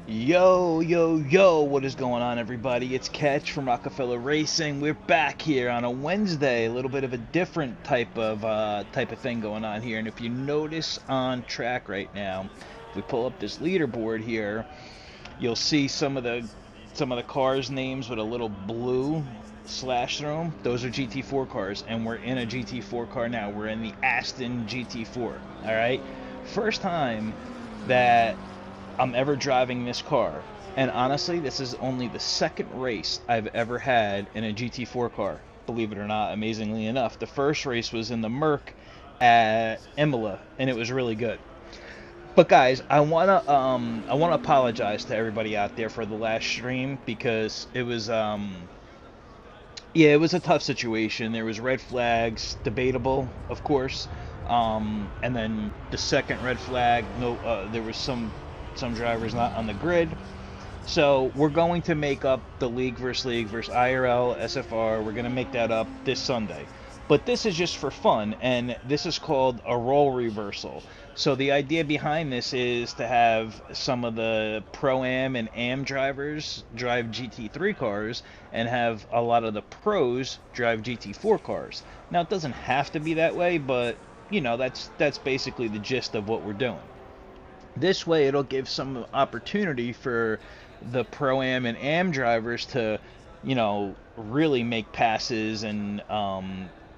Yo, yo, yo, what is going on, everybody? It's Catch from Rockafella Racing. We're back here on a Wednesday, a little bit of a different type of thing going on here. And if you notice on track right now, if we pull up this leaderboard here, you'll see some of the cars' names with a little blue slash through them. Those are GT4 cars, and we're in a GT4 car now. We're in the Aston GT4. All right, first time that I'm ever driving this car. And honestly, this is only the second race I've ever had in a GT4 car. Believe it or not, amazingly enough. The first race was in the Merc at Imola, and it was really good. But guys, I wanna apologize to everybody out there for the last stream because it was yeah, it was a tough situation. There was red flags, debatable, of course. And then the second red flag, no, there was some drivers not on the grid. So we're going to make up the league versus IRL, SFR. We're going to make that up this Sunday. But this is just for fun, and this is called a role reversal. So the idea behind this is to have some of the Pro-Am and AM drivers drive GT3 cars and have a lot of the pros drive GT4 cars. Now, it doesn't have to be that way, but, you know, that's basically the gist of what we're doing. This way, it'll give some opportunity for the Pro-Am and AM drivers to, you know, really make passes and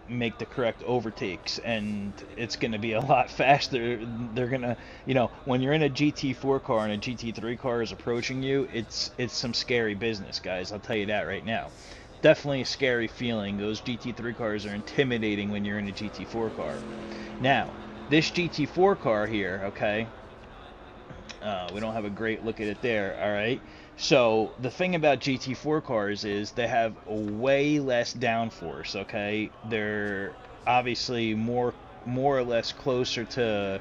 make the correct overtakes, and it's going to be a lot faster. They're going to, you know, when you're in a GT4 car and a GT3 car is approaching you, it's some scary business, guys. I'll tell you that right now. Definitely a scary feeling. Those GT3 cars are intimidating when you're in a GT4 car. Now, this GT4 car here, okay, we don't have a great look at it there, all right? So the thing about GT4 cars is they have way less downforce, okay? They're obviously more or less closer to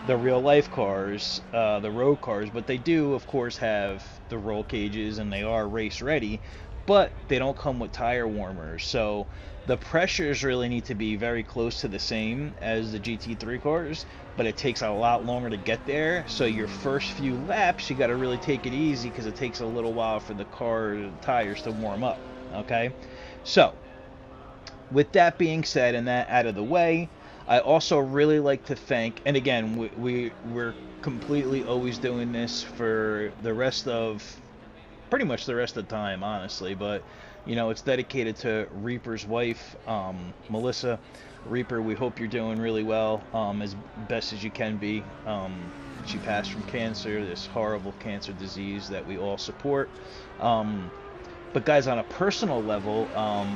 the real life cars, the road cars, but they do, of course, have the roll cages and they are race ready, but they don't come with tire warmers. So the pressures really need to be very close to the same as the GT3 cars, but it takes a lot longer to get there. So your first few laps, you got to really take it easy because it takes a little while for the car tires to warm up. Okay, so with that being said and that out of the way, I also really like to thank, and again, we're completely always doing this for the rest of, pretty much the rest of the time, honestly, but you know, it's dedicated to Reaper's wife, Melissa. Reaper, we hope you're doing really well, as best as you can be. She passed from cancer, this horrible cancer disease that we all support. But guys, on a personal level,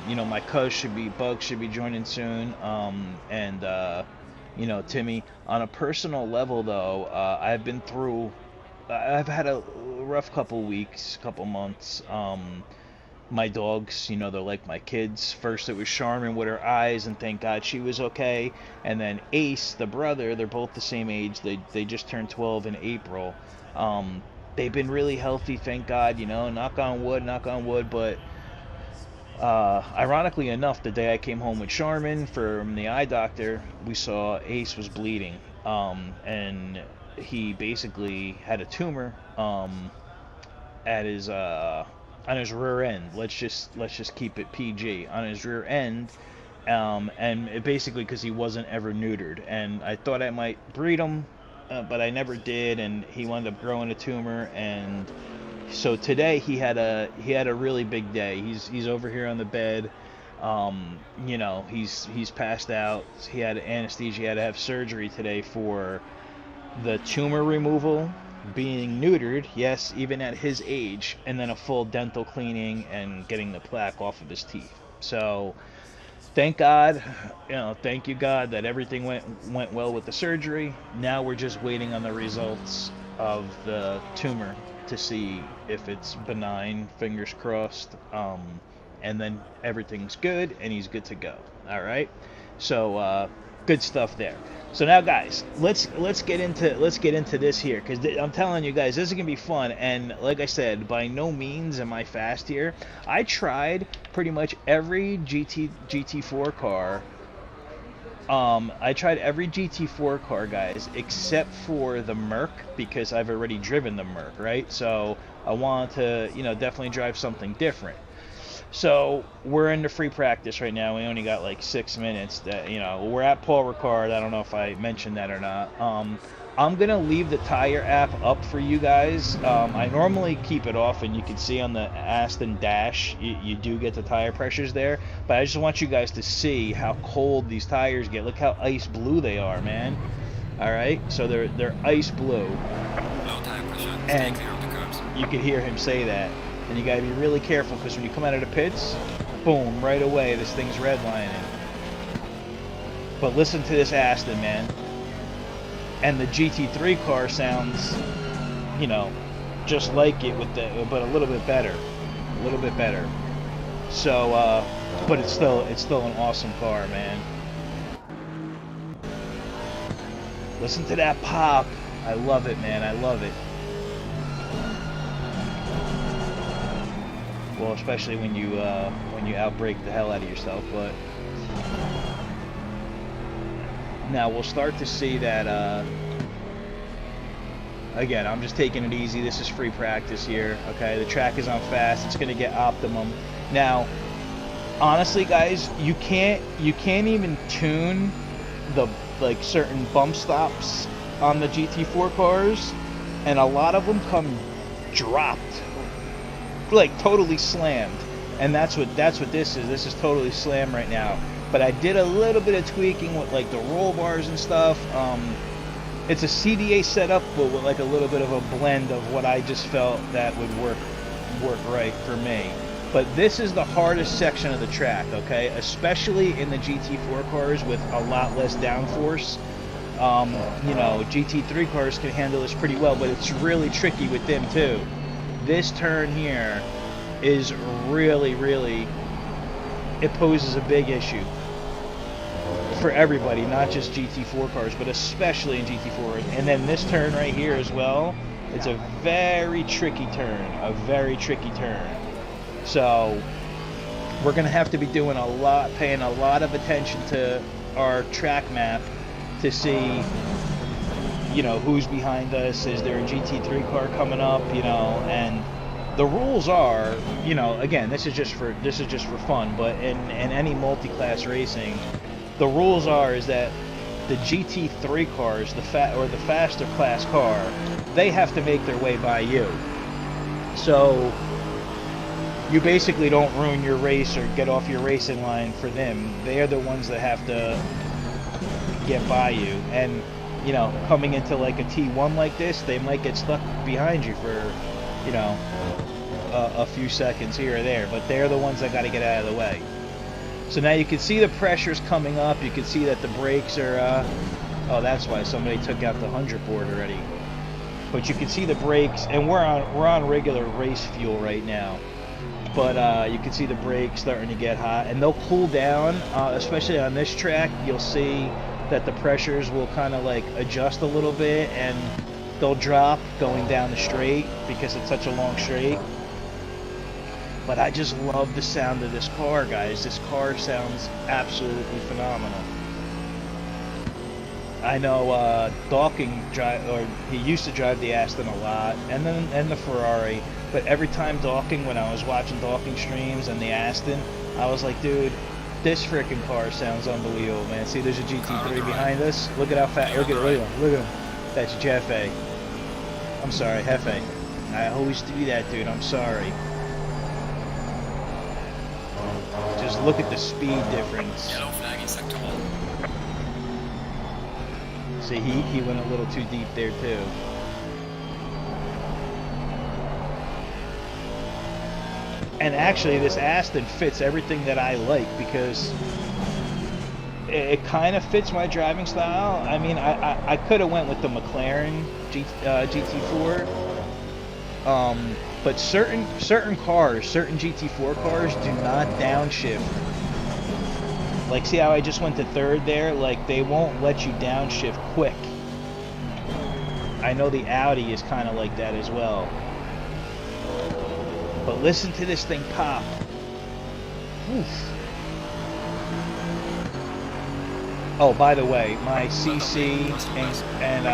you know, my cuz Bugs should be joining soon, and you know, Timmy. On a personal level, though, I've had a rough couple weeks, couple months. My dogs, you know, they're like my kids. First it was Charmin with her eyes, and thank God she was okay. And then Ace, the brother, they're both the same age. They just turned 12 in April. They've been really healthy, thank God, you know, knock on wood. But ironically enough, the day I came home with Charmin from the eye doctor, we saw Ace was bleeding. And he basically had a tumor at his on his rear end. Let's just keep it PG, on his rear end, and it basically because he wasn't ever neutered, and I thought I might breed him, but I never did, and he wound up growing a tumor. And so today he had a really big day. He's over here on the bed. You know, he's passed out. He had anesthesia. He had to have surgery today for the tumor removal, being neutered, yes, even at his age, and then a full dental cleaning and getting the plaque off of his teeth. So thank God, you know, thank you God that everything went well with the surgery. Now we're just waiting on the results of the tumor to see if it's benign, fingers crossed, and then everything's good and he's good to go. All right, so good stuff there. So now, guys, let's get into this here, because I'm telling you guys, this is gonna be fun. And like I said, by no means am I fast here. I tried pretty much every GT4 car I tried every GT4 car, guys, except for the Merc, because I've already driven the Merc, right? So I wanted to, definitely drive something different. So we're in the free practice right now. We only got like 6 minutes. We're at Paul Ricard. I don't know if I mentioned that or not. I'm gonna leave the tire app up for you guys. I normally keep it off, and you can see on the Aston dash, you do get the tire pressures there. But I just want you guys to see how cold these tires get. Look how ice blue they are, man. All right, so they're ice blue. Low tire pressure. And Stay clear of the curbs. you could hear him say that. And you gotta be really careful, because when you come out of the pits, boom, right away, this thing's redlining. But listen to this Aston, man. And the GT3 car sounds, just like it but a little bit better. A little bit better. So, but it's still an awesome car, man. Listen to that pop. I love it, man. I love it. Well, especially when you outbrake the hell out of yourself. But now we'll start to see that. Again, I'm just taking it easy. This is free practice here. Okay, the track is on fast. It's gonna get optimum. Now, honestly, guys, you can't even tune the certain bump stops on the GT4 cars, and a lot of them come dropped, like totally slammed. And that's what this is. This is totally slammed right now. But I did a little bit of tweaking with like the roll bars and stuff. It's a CDA setup, but with like a little bit of a blend of what I just felt that would work right for me. But this is the hardest section of the track, okay? Especially in the GT4 cars with a lot less downforce. GT3 cars can handle this pretty well, but it's really tricky with them too. This turn here is really, it poses a big issue for everybody, not just GT4 cars, but especially in GT4. And then this turn right here as well, it's a very tricky turn, So we're gonna have to be doing paying a lot of attention to our track map to see, who's behind us. Is there a GT3 car coming up? And the rules are, again, this is just for fun, but in any multi-class racing, the rules is that the GT3 cars, the faster class car, they have to make their way by you. So you basically don't ruin your race or get off your racing line for them. They're the ones that have to get by you. And coming into like a T1 like this, they might get stuck behind you for a few seconds here or there, but they're the ones that got to get out of the way. So now you can see the pressures coming up. You can see that the brakes are oh, that's why somebody took out the 100 board already. But you can see the brakes, and we're on regular race fuel right now, but you can see the brakes starting to get hot, and they'll cool down, especially on this track. You'll see that the pressures will kind of like adjust a little bit, and they'll drop going down the straight because it's such a long straight. But I just love the sound of this car, guys. This car sounds absolutely phenomenal. I know Dawkins he used to drive the Aston a lot, and the Ferrari. But every time when I was watching Dawkins streams and the Aston, I was like, dude, this freaking car sounds unbelievable, man. See, there's a GT3 behind us. Look at how fast. Look at him. That's Jefe. I'm sorry, Hefe. I always do that, dude. I'm sorry. Just look at the speed difference. Yellow flag in sector 1. See, he went a little too deep there too. And actually, this Aston fits everything that I like, because it kind of fits my driving style. I mean, I could have went with the McLaren GT4. But certain cars, certain GT4 cars do not downshift. Like, see how I just went to third there? Like, they won't let you downshift quick. I know the Audi is kind of like that as well. But listen to this thing pop. Oof. Oh, by the way, my CC and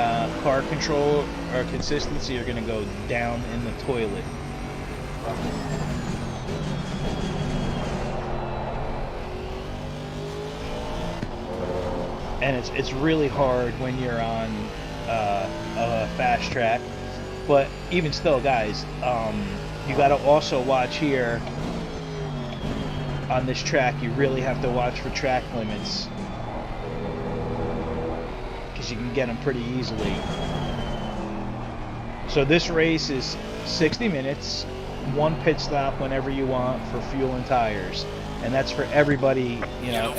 car control or consistency are going to go down in the toilet. And it's really hard when you're on a fast track. But even still, guys, you got to also watch here on this track. You really have to watch for track limits, because you can get them pretty easily. So this race is 60 minutes, one pit stop whenever you want for fuel and tires, and that's for everybody, you know,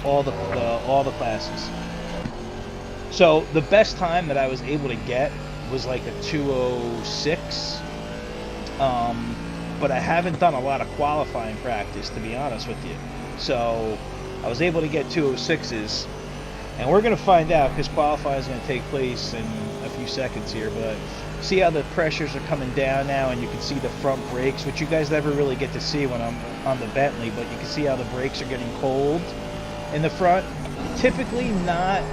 all the classes. So the best time that I was able to get was like a 2:06, but I haven't done a lot of qualifying practice, to be honest with you. So I was able to get 2:06s. And we're going to find out, because qualifying is going to take place in a few seconds here. But see how the pressures are coming down now, and you can see the front brakes, which you guys never really get to see when I'm on the Bentley, but you can see how the brakes are getting cold in the front. Typically not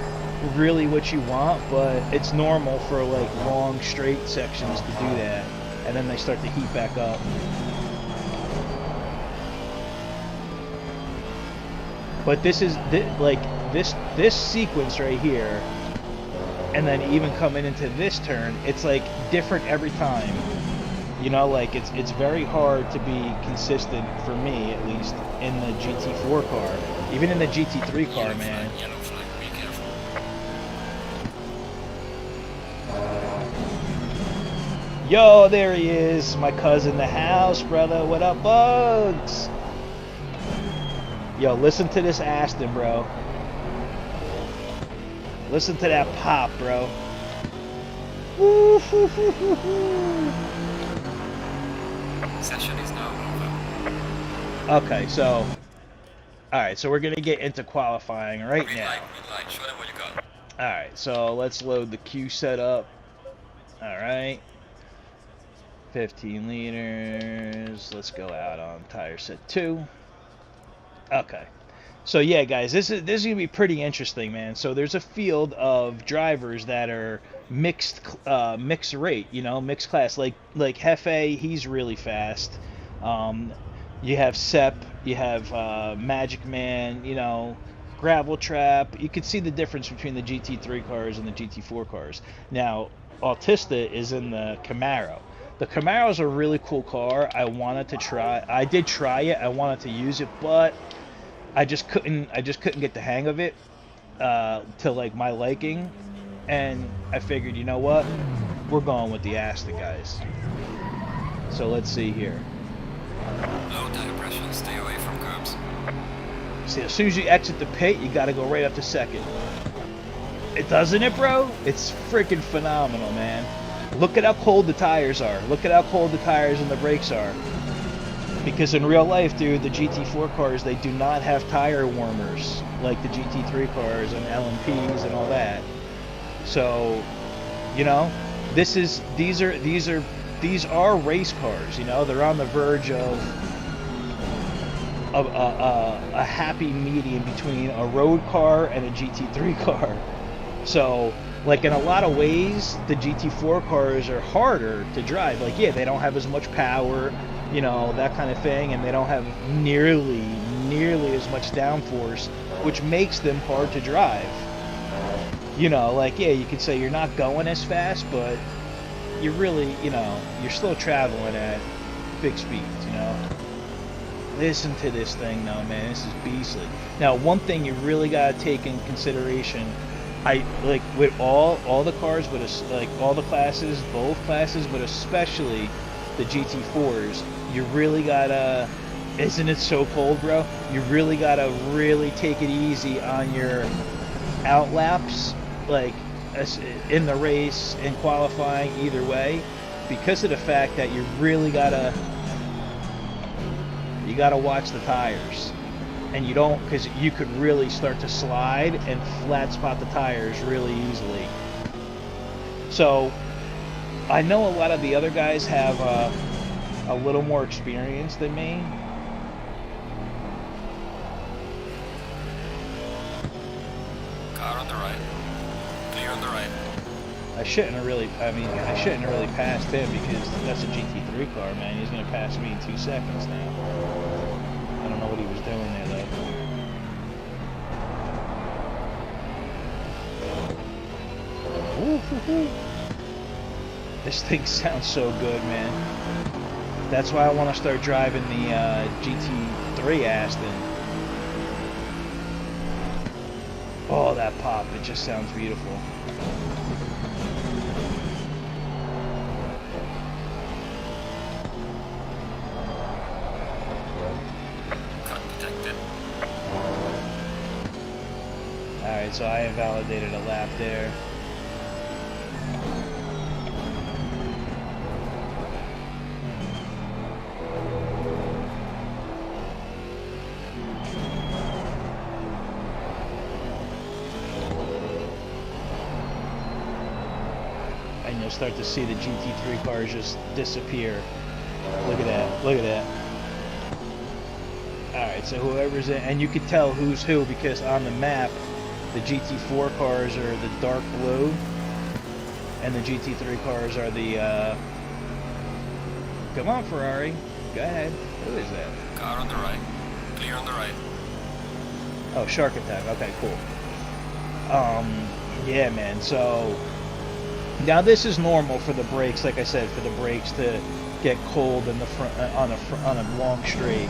really what you want, but it's normal for like long straight sections to do that, and then they start to heat back up. But this is like this sequence right here, and then even coming into this turn, it's like different every time. You know, like it's very hard to be consistent, for me at least, in the GT4 car, even in the GT3 car, man. Yellow flag, be careful. Yo, there he is, my cousin, the house, brother. What up, Bugs? Yo, listen to this Aston, bro. Listen to that pop, bro. Woo, hoo, hoo, hoo, hoo. Session is now over. Okay, so, alright, so we're gonna get into qualifying right Green now. light, show them what you got. Alright, so let's load the Q setup. Alright. 15 liters. Let's go out on tire set 2. Okay. So yeah, guys, this is gonna be pretty interesting, man. So there's a field of drivers that are mixed rate, you know, mixed class. Like Hefe, he's really fast. You have Sep, you have Magic Man, you know, Gravel Trap. You can see the difference between the GT3 cars and the GT4 cars. Now, Autista is in the Camaro. The Camaro is a really cool car. I wanted to try. I did try it. I wanted to use it, but I just couldn't get the hang of it to like my liking, and I figured, you know what, we're going with the Asta, guys. So let's see here. Low tire pressure, stay away from curbs. See, as soon as you exit the pit, you got to go right up to second. It doesn't it, bro? It's freaking phenomenal, man. Look at how cold the tires are. Look at how cold the tires and the brakes are. Because in real life, dude, the GT4 cars, they do not have tire warmers like the GT3 cars and LMPs and all that. So, you know, these are race cars. You know, they're on the verge of a happy medium between a road car and a GT3 car. So, like, in a lot of ways, the GT4 cars are harder to drive. Like, yeah, they don't have as much power, you know, that kind of thing, and they don't have nearly as much downforce, which makes them hard to drive. You know, like, yeah, you could say you're not going as fast, but you're really, you know, you're still traveling at big speeds, you know. Listen to this thing though, man, this is beastly. Now, one thing you really gotta take in consideration, I like with all the cars, but like all the classes, both classes, but especially the GT4s, you really gotta, isn't it so cold, bro? You really gotta really take it easy on your outlaps, like in the race, in qualifying, either way, because of the fact that you really gotta watch the tires. And you don't, because you could really start to slide and flat spot the tires really easily. So I know a lot of the other guys have a little more experience than me. on the right. I shouldn't have really passed him because that's a GT3 car, man. He's gonna pass me in 2 seconds now. I don't know what he was doing there though. Woo-hoo-hoo. This thing sounds so good, man. That's why I want to start driving the GT3 Aston. Oh, that pop, it just sounds beautiful. Cut detected. Alright, so I invalidated a lap there. And you'll start to see the GT3 cars just disappear. Look at that, look at that. Alright, so whoever's in, and you can tell who's who because on the map, the GT4 cars are the dark blue, and the GT3 cars are the, come on Ferrari, go ahead, who is that? Car on the right. Clear on the right. Oh, Shark Attack, okay, cool. Yeah man, so, now this is normal for the brakes, like I said, for the brakes to get cold in the front, on a long straight.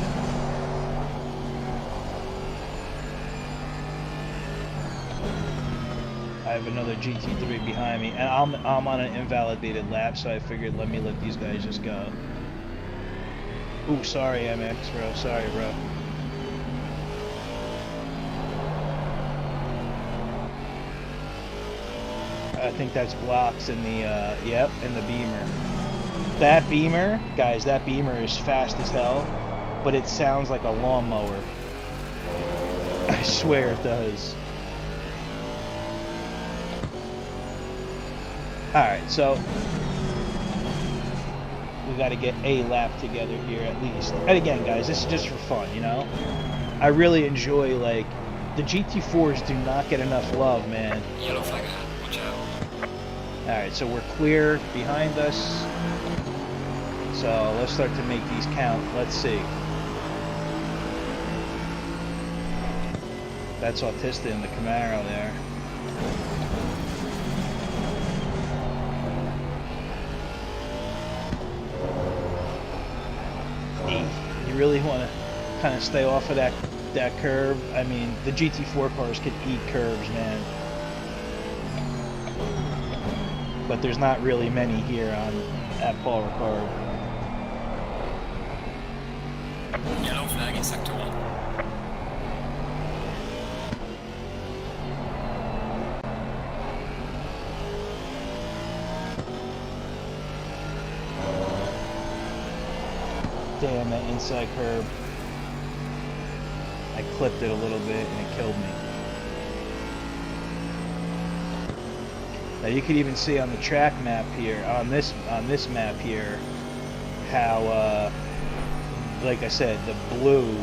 I have another GT3 behind me, and I'm on an invalidated lap, so I figured let these guys just go. Ooh, sorry MX, bro. Sorry, bro. I think that's blocks in the, yep, in the Beamer. That Beamer, guys, that Beamer is fast as hell, but it sounds like a lawnmower. I swear it does. Alright, so we got to get a lap together here at least. And again, guys, this is just for fun, you know? I really enjoy, like, the GT4s do not get enough love, man. Yellow flag ahead. Watch out. Alright, so we're clear behind us. So let's start to make these count. Let's see. That's Autista in the Camaro there. You really want to kind of stay off of that curve. I mean, the GT4 cars can eat curves, man. But there's not really many here at Paul Ricard. Yellow flag in sector 1. Damn, that inside curb. I clipped it a little bit and it killed me. Now you can even see on the track map here, on this map here, how, like I said, the blue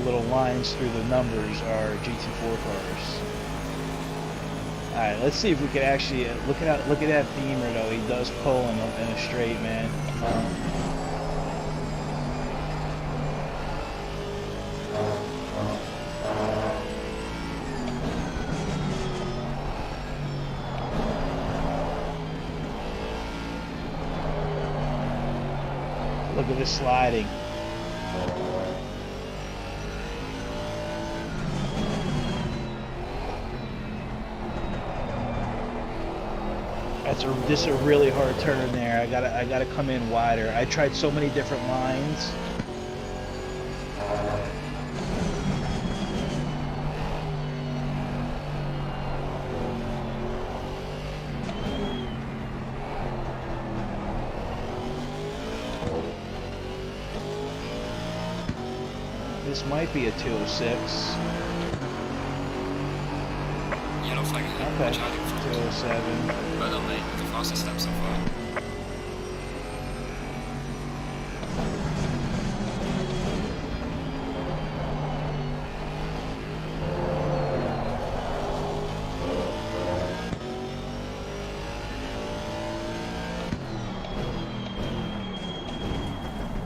little lines through the numbers are GT4 cars. All right, let's see if we can actually look at that Beamer though. He does pull in a straight, man. Look at this sliding. This is a really hard turn there. I gotta come in wider. I tried so many different lines. This might be a 206. Yellow flag ahead. Okay, Watch out in front. 207. Well done, mate. The fastest lap so far.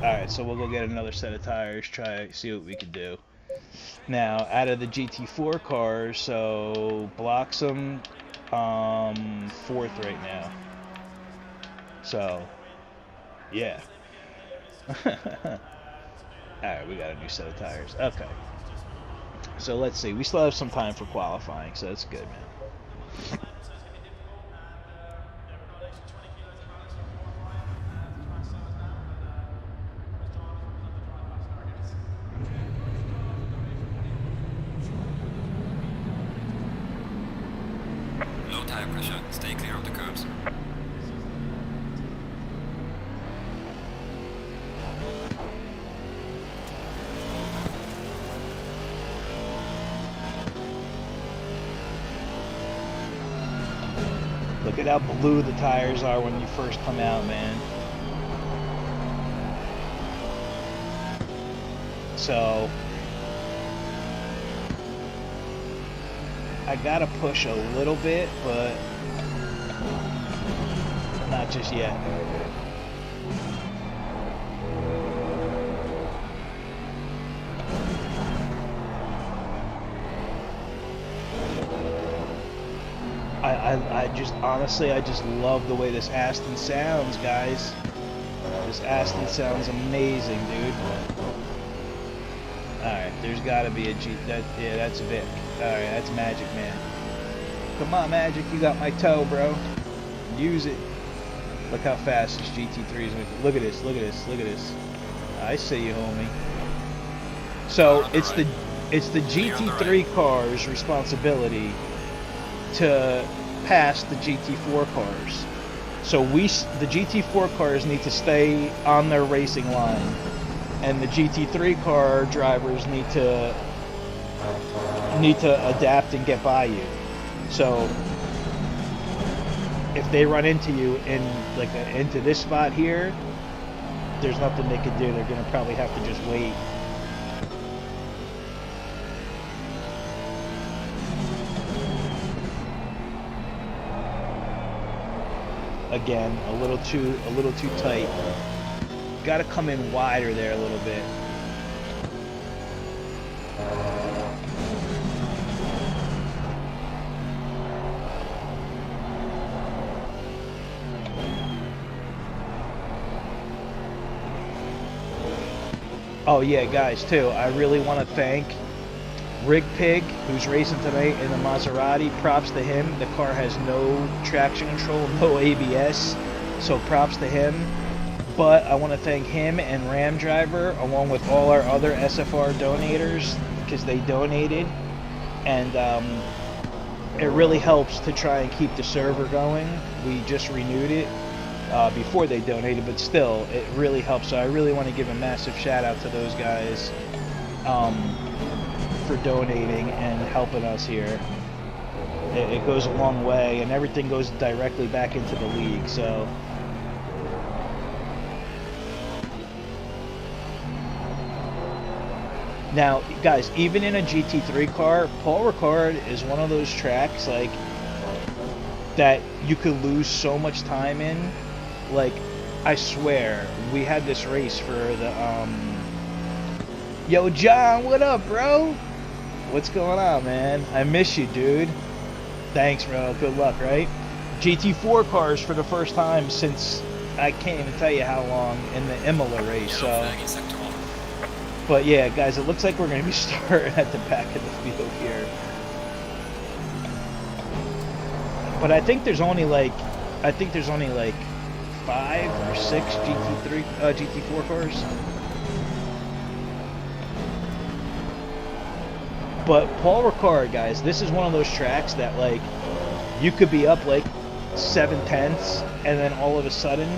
Alright, so we'll go get another set of tires, see what we can do. Now, out of the GT4 cars, so Bloxham, fourth right now. So, yeah. Alright, we got a new set of tires. Okay. So let's see. We still have some time for qualifying, so that's good, man. Low tire pressure. Stay clear of the curbs. Look at how blue the tires are when you first come out, man. So, I gotta push a little bit, but not just yet. I just, honestly, I just love the way this Aston sounds, guys. This Aston sounds amazing, dude. Alright, there's gotta be a G, yeah, that's Vic. Alright, that's Magic Man. Come on, Magic, you got my toe, bro. Use it. Look how fast this GT3 is. Look at this, look at this, look at this. I see you, homie. So, it's the GT3 car's responsibility to pass the GT4 cars. So the GT4 cars need to stay on their racing line, and the GT3 car drivers need to adapt and get by you. So if they run into you into this spot here, there's nothing they can do. They're gonna probably have to just wait. Again, a little too tight. Got to come in wider there a little bit. Oh yeah, guys, too, I really want to thank Rig Pig, who's racing tonight in the Maserati. Props to him. The car has no traction control, no ABS, so props to him. But I want to thank him and Ram Driver, along with all our other SFR donators, because they donated, and it really helps to try and keep the server going. We just renewed it before they donated, but still, it really helps. So I really want to give a massive shout out to those guys for donating and helping us here. It goes a long way, and everything goes directly back into the league. So now, guys, even in a GT3 car, Paul Ricard is one of those tracks like that you could lose so much time in. Like, I swear, we had this race for the Yo, John, what up, bro? What's going on, man? I miss you, dude. Thanks, bro. Good luck, right? GT4 cars for the first time since I can't even tell you how long in the Imola race. So, but yeah, guys, it looks like we're going to be starting at the back of the field here. But I think there's only like 5 or 6 GT4 cars. But Paul Ricard, guys, this is one of those tracks that, like, you could be up like 7/10, and then all of a sudden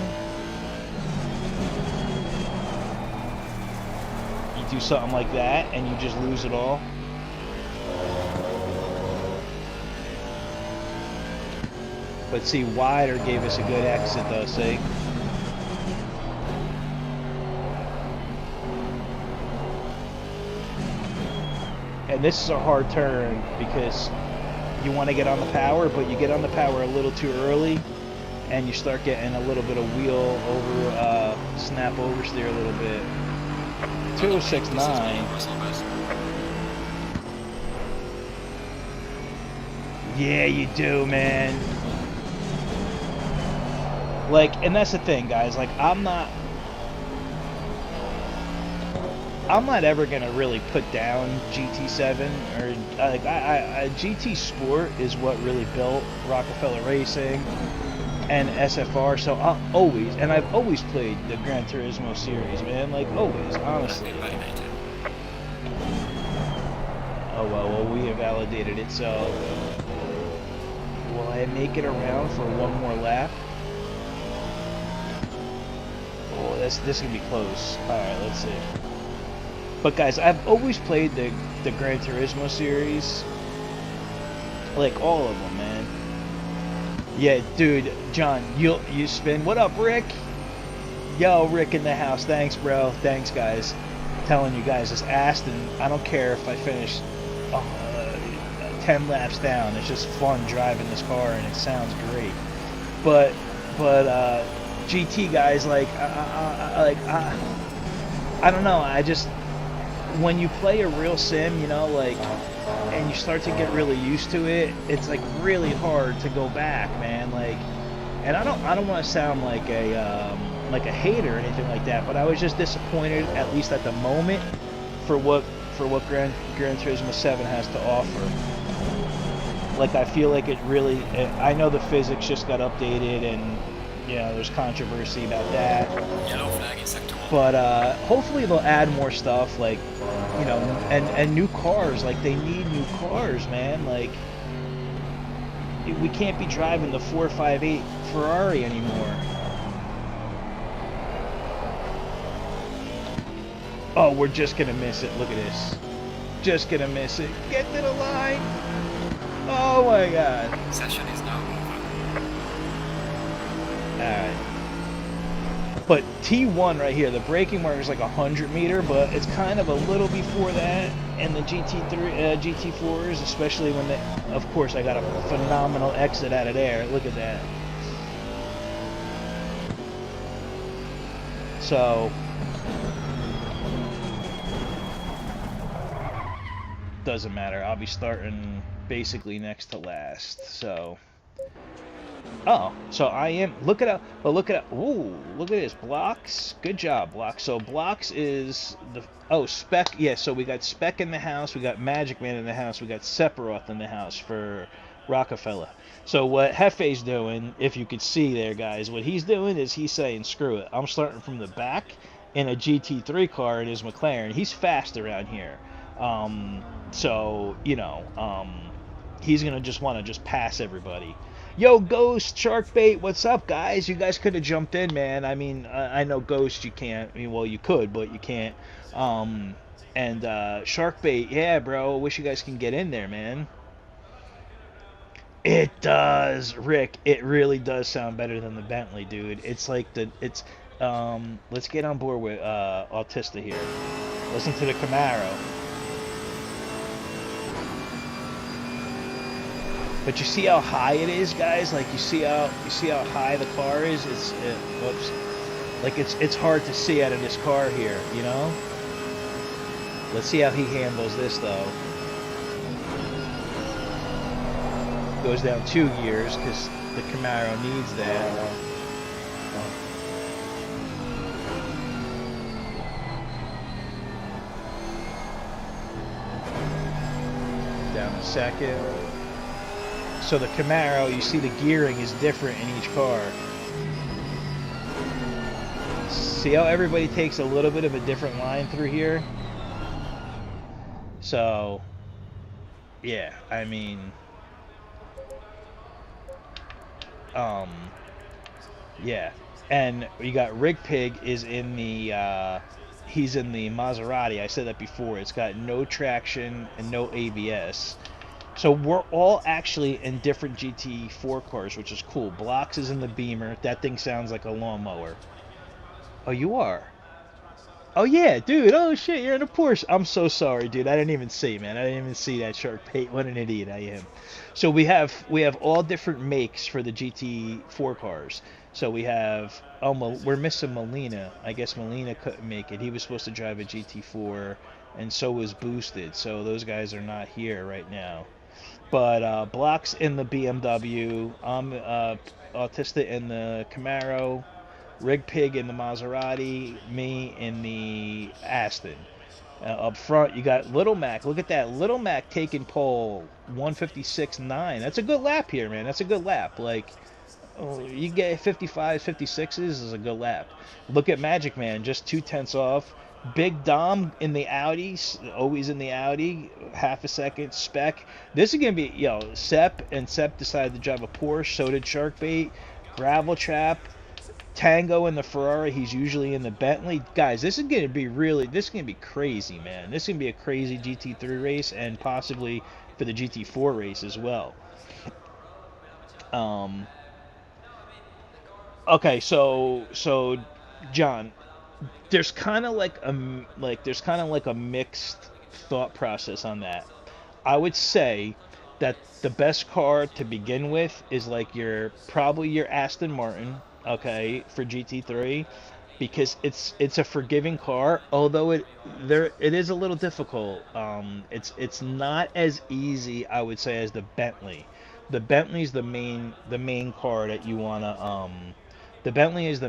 you do something like that and you just lose it all. But see, wider gave us a good exit though, see? And this is a hard turn because you want to get on the power, but you get on the power a little too early, and you start getting a little bit of wheel over snap oversteer a little bit. 2069. Yeah, you do, man. Like, and that's the thing, guys. Like, I'm not ever gonna really put down GT7 or like GT Sport is what really built Rockafella Racing and SFR. So I'll always, and I've always played the Gran Turismo series, man. Like always, honestly. Oh well, we have validated it. So will I make it around for one more lap? Oh, this can be close. All right, let's see. But guys, I've always played the Gran Turismo series, like all of them, man. Yeah, dude, John, you spin. What up, Rick? Yo, Rick in the house. Thanks, bro. Thanks, guys. Telling you guys, this Aston, I don't care if I finish 10 laps down. It's just fun driving this car, and it sounds great. But GT guys, like, I don't know. I just, when you play a real sim, you know, like, and you start to get really used to it, it's like really hard to go back, man. Like, and I don't want to sound like a hater or anything like that, but I was just disappointed, at least at the moment, for what Gran Turismo 7 has to offer. Like, I feel like it really, I know the physics just got updated, and you know, there's controversy about that. Yellow flag in sector 1. But hopefully they'll add more stuff, like, you know, and new cars. Like, they need new cars, man. Like, we can't be driving the 458 Ferrari anymore. Oh, we're just gonna miss it. Look at this. Just gonna miss it. Get to the line. Oh my god. Session is now over. Alright. But T1 right here, the braking marker is like 100 meter, but it's kind of a little before that. And the GT3, GT4s, especially when they, of course, I got a phenomenal exit out of there. Look at that. So, doesn't matter. I'll be starting basically next to last. So. Oh, so I am, look at, well, look at, ooh, look at this, Blocks, good job, Blocks. So Blocks is the, oh, Spec, yeah, so we got Spec in the house, we got Magic Man in the house, we got Sephiroth in the house for Rockafella. So what Hefe's doing, if you could see there, guys, what he's doing is he's saying, screw it, I'm starting from the back in a GT3 car in his McLaren. He's fast around here. So, you know, he's going to just want to just pass everybody. Yo, Ghost, Sharkbait, what's up, guys? You guys could have jumped in, man. I mean, I know Ghost, you can't. I mean, well, you could, but you can't. And Sharkbait, yeah, bro. Wish you guys can get in there, man. It does, Rick. It really does sound better than the Bentley, dude. It's like let's get on board with Autista here. Listen to the Camaro. But you see how high it is, guys? Like, you see how high the car is? Whoops. Like, it's hard to see out of this car here, you know? Let's see how he handles this, though. Goes down 2 gears, because the Camaro needs that. Down a second. So the Camaro, you see the gearing is different in each car. See how everybody takes a little bit of a different line through here? So, yeah, I mean, yeah. And you got Rig Pig is in the, he's in the Maserati. I said that before. It's got no traction and no ABS. So we're all actually in different GT4 cars, which is cool. Blocks is in the Beamer. That thing sounds like a lawnmower. Oh, you are? Oh yeah, dude. Oh shit, you're in a Porsche. I'm so sorry, dude. I didn't even see, man. I didn't even see that shark bait. What an idiot I am. So we have all different makes for the GT4 cars. So we have we're missing Molina. I guess Molina couldn't make it. He was supposed to drive a GT4, and so was Boosted. So those guys are not here right now. But Block's in the BMW. I'm Autista in the Camaro. Rig Pig in the Maserati, me in the Aston. Up front, you got Little Mac. Look at that. Little Mac taking pole 156.9. That's a good lap here, man. That's a good lap. Like, oh, you get 55s, 56s is a good lap. Look at Magic Man, just 2/10 off. Big Dom in the Audi, always in the Audi, half a second spec. This is going to be, Sepp decided to drive a Porsche, so did Sharkbait, Gravel Trap. Tango in the Ferrari, he's usually in the Bentley. Guys, this is going to be crazy, man. This is going to be a crazy GT3 race and possibly for the GT4 race as well. Okay, so John, there's kind of like a mixed thought process on that. I would say that the best car to begin with is like probably your Aston Martin, okay, for GT3, because it's a forgiving car, although it is a little difficult. It's not as easy, I would say, as the Bentley. The Bentley's the main car that you wanna the Bentley is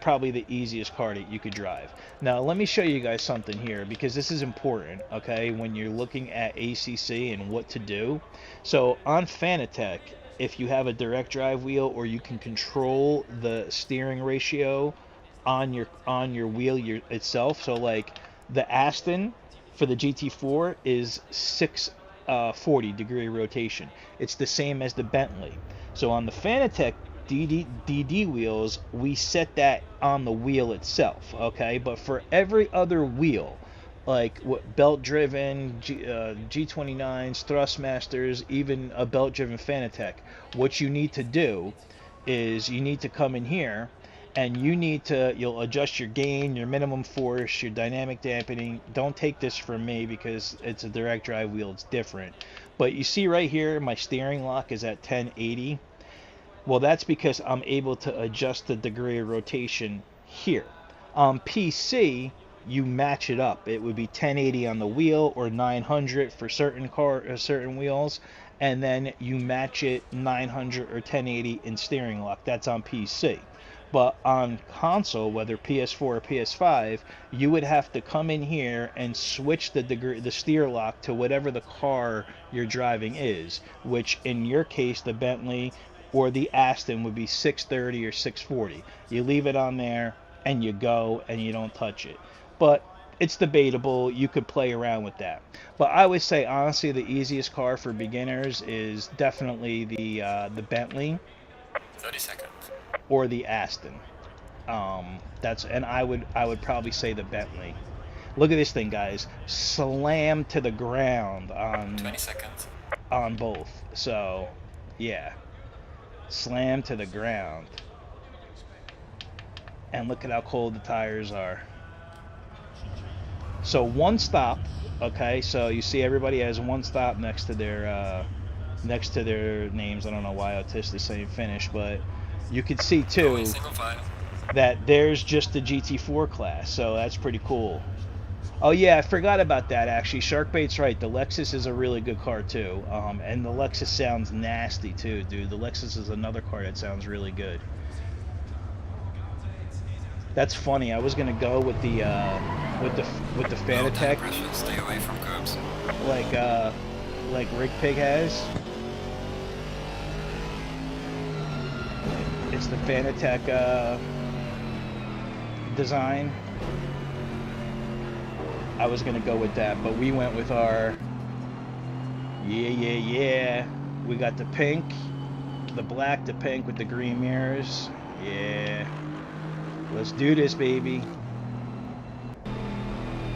probably the easiest car that you could drive. Now, let me show you guys something here because this is important, okay, when you're looking at ACC and what to do. So on Fanatec, if you have a direct drive wheel or you can control the steering ratio on your wheel itself. So like the Aston for the GT4 is 640 degree rotation. It's the same as the Bentley. So on the Fanatec DD wheels, we set that on the wheel itself, okay? But for every other wheel, like what belt-driven G29s, Thrustmasters, even a belt-driven Fanatec, what you need to do is you need to come in here and you'll adjust your gain, your minimum force, your dynamic dampening. Don't take this from me because it's a direct drive wheel, it's different. But you see right here, my steering lock is at 1080. Well, that's because I'm able to adjust the degree of rotation here. On PC, you match it up. It would be 1080 on the wheel or 900 for certain wheels, and then you match it 900 or 1080 in steering lock. That's on PC. But on console, whether PS4 or PS5, you would have to come in here and switch the steer lock to whatever the car you're driving is, which in your case, the Bentley or the Aston would be 630 or 640. You leave it on there and you go and you don't touch it. But it's debatable. You could play around with that. But I would say honestly the easiest car for beginners is definitely the Bentley 30 seconds. or the Aston. I would probably say the Bentley. Look at this thing, guys. Slam to the ground on 20 seconds. On both. So, yeah. Slam to the ground. And look at how cold the tires are. So one stop, okay, so you see everybody has one stop next to their names. I don't know why Autista is saying finish, but you can see too that there's just the GT4 class, so that's pretty cool. Oh yeah, I forgot about that actually. Sharkbait's right. The Lexus is a really good car too, and the Lexus sounds nasty too, dude. The Lexus is another car that sounds really good. That's funny. I was gonna go with the Fanatec. Stay away from curbs. Like Rick Pig has. It's the Fanatec design. I was gonna go with that, but we went with our yeah. We got the pink, the black, the pink with the green mirrors. Yeah, let's do this, baby.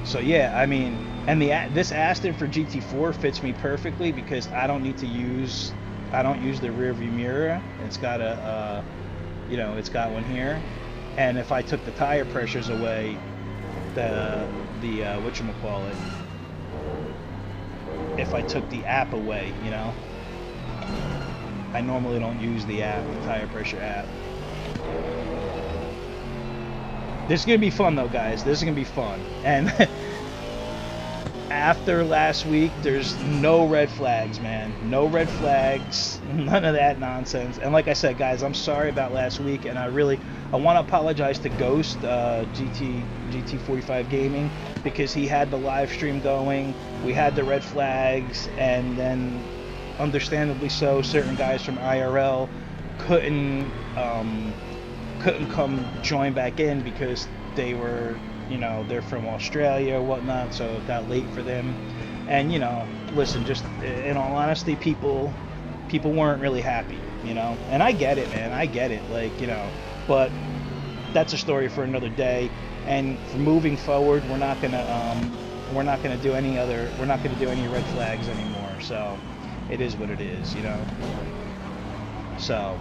So yeah, I mean, and this Aston for GT4 fits me perfectly because I don't use the rear view mirror. It's got it's got one here, and if I took the tire pressures away, the whatchamacallit, if I took the app away, you know. I normally don't use the app, the tire pressure app. This is gonna be fun though, guys. This is gonna be fun. And after last week, there's no red flags, man. No red flags, none of that nonsense. And like I said, guys, I'm sorry about last week, and I want to apologize to Ghost, GT45 Gaming, because he had the live stream going. We had the red flags, and then, understandably so, certain guys from IRL couldn't come join back in because they were, you know, they're from Australia or whatnot, so it got late for them. And, you know, listen, just in all honesty, people weren't really happy, you know. And I get it, man. I get it, like, you know. But that's a story for another day. And for moving forward, we're not gonna do any red flags anymore. So it is what it is, you know. So.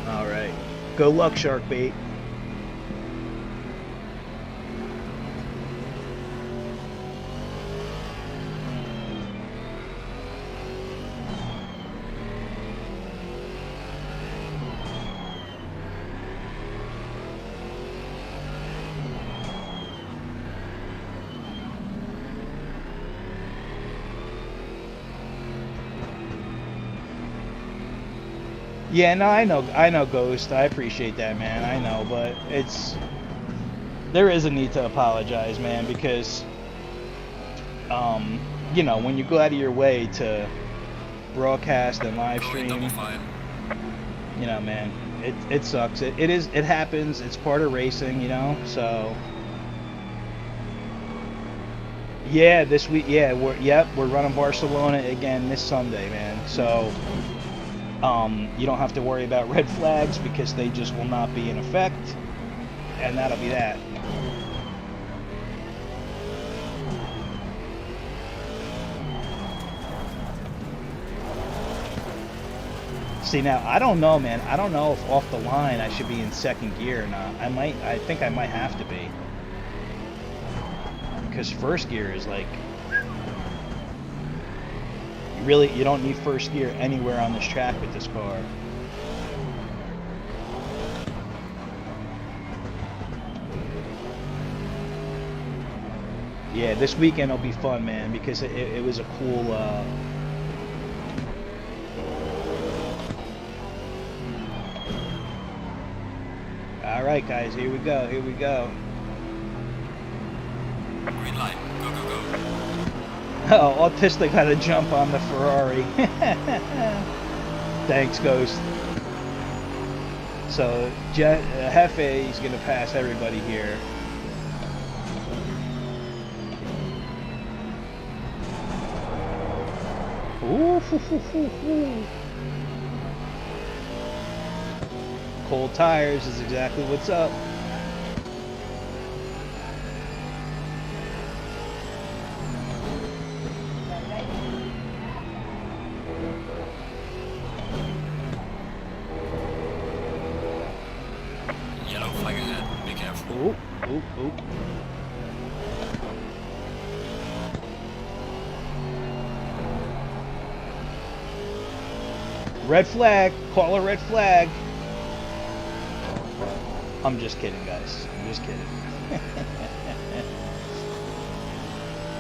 All right. Good luck, Sharkbait. Yeah, no, I know, Ghost. I appreciate that, man. I know, but there is a need to apologize, man, because, you know, when you go out of your way to broadcast and live stream, you know, man, it sucks. It happens. It's part of racing, you know. So, yeah, this week, yeah, we're running Barcelona again this Sunday, man. So. You don't have to worry about red flags because they just will not be in effect, and that'll be that. See, now I don't know, man. I don't know if off the line I should be in second gear or not. I think I might have to be, because first gear is like, you don't need first gear anywhere on this track with this car. Yeah, this weekend will be fun, man, because it was a cool all right, guys, here we go. Green light, go, go, go. Oh, Autistic had to jump on the Ferrari. Thanks, Ghost. So, Hefe is going to pass everybody here. Ooh, cold tires is exactly what's up. Oop. Red flag. Call a red flag. I'm just kidding, guys. I'm just kidding.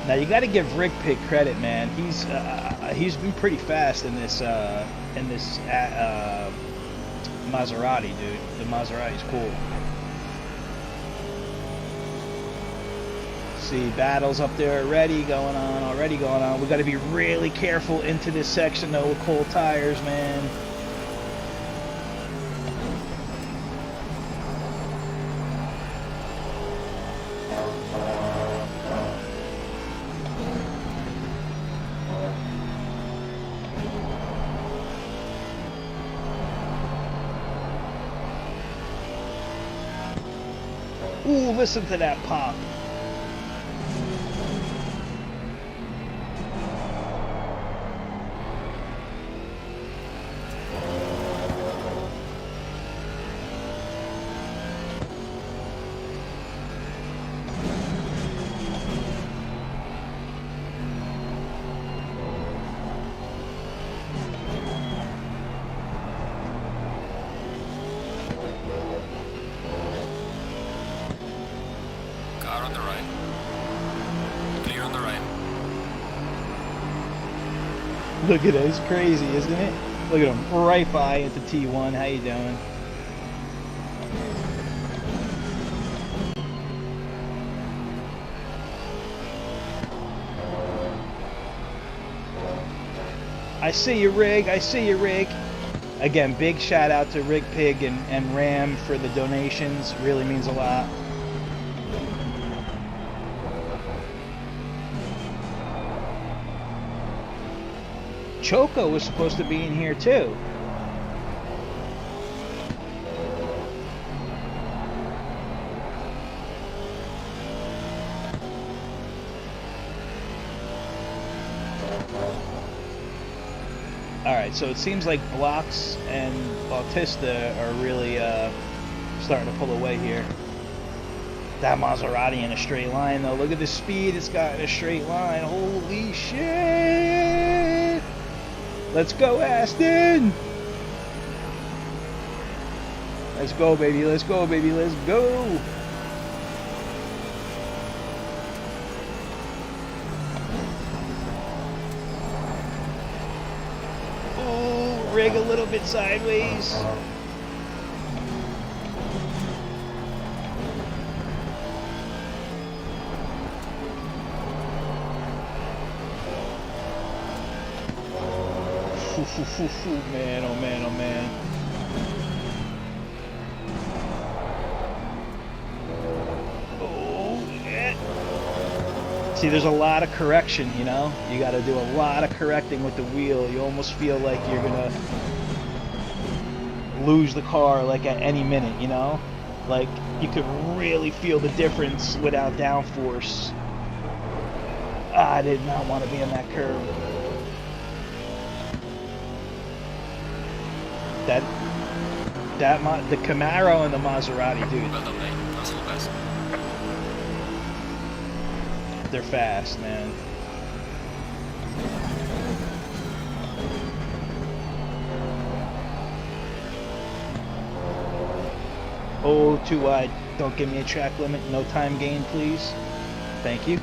Now you got to give Rick Pig credit, man. He's been pretty fast in this Maserati, dude. The Maserati's cool. See, battles up there already going on. We got to be really careful into this section though with cold tires, man. Ooh, listen to that pop. the right. Clear on the right. Look at it, it's crazy, isn't it? Look at him, right by into T1. How you doing? I see you, Rig. I see you, Rig. Again, big shout out to Rig Pig and Ram for the donations. Really means a lot. Choco was supposed to be in here too. Alright, so it seems like Blocks and Bautista are really starting to pull away here. That Maserati in a straight line though. Look at the speed it's got in a straight line. Holy shit! Let's go, Aston! Let's go, baby. Let's go, baby. Let's go! Rig a little bit sideways. Man, oh man, oh man. Oh, yeah. See, there's a lot of correction, you know? You got to do a lot of correcting with the wheel. You almost feel like you're going to lose the car like at any minute, you know? Like, you could really feel the difference without downforce. I did not want to be in that curve. The Camaro and the Maserati, dude. Well done, mate. That was all best. They're fast, man. Oh, too wide. Don't give me a track limit. No time gain, please. Thank you.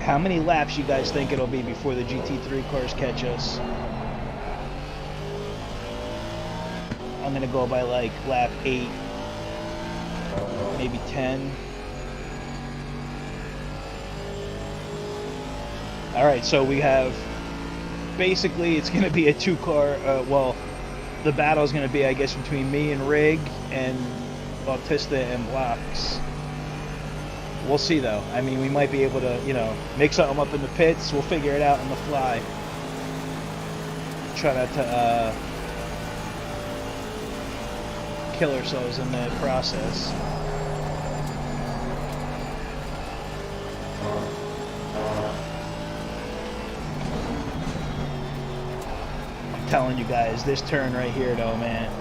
How many laps you guys think it'll be before the GT3 cars catch us? I'm gonna go by like lap 8, maybe 10. Alright, so we have, basically it's gonna be a 2-car, well, the battle's gonna be, I guess, between me and Rig and Bautista and Blocks. We'll see though. I mean, we might be able to, you know, make something up in the pits. We'll figure it out on the fly. Try not to kill ourselves in the process. I'm telling you guys, this turn right here though, man.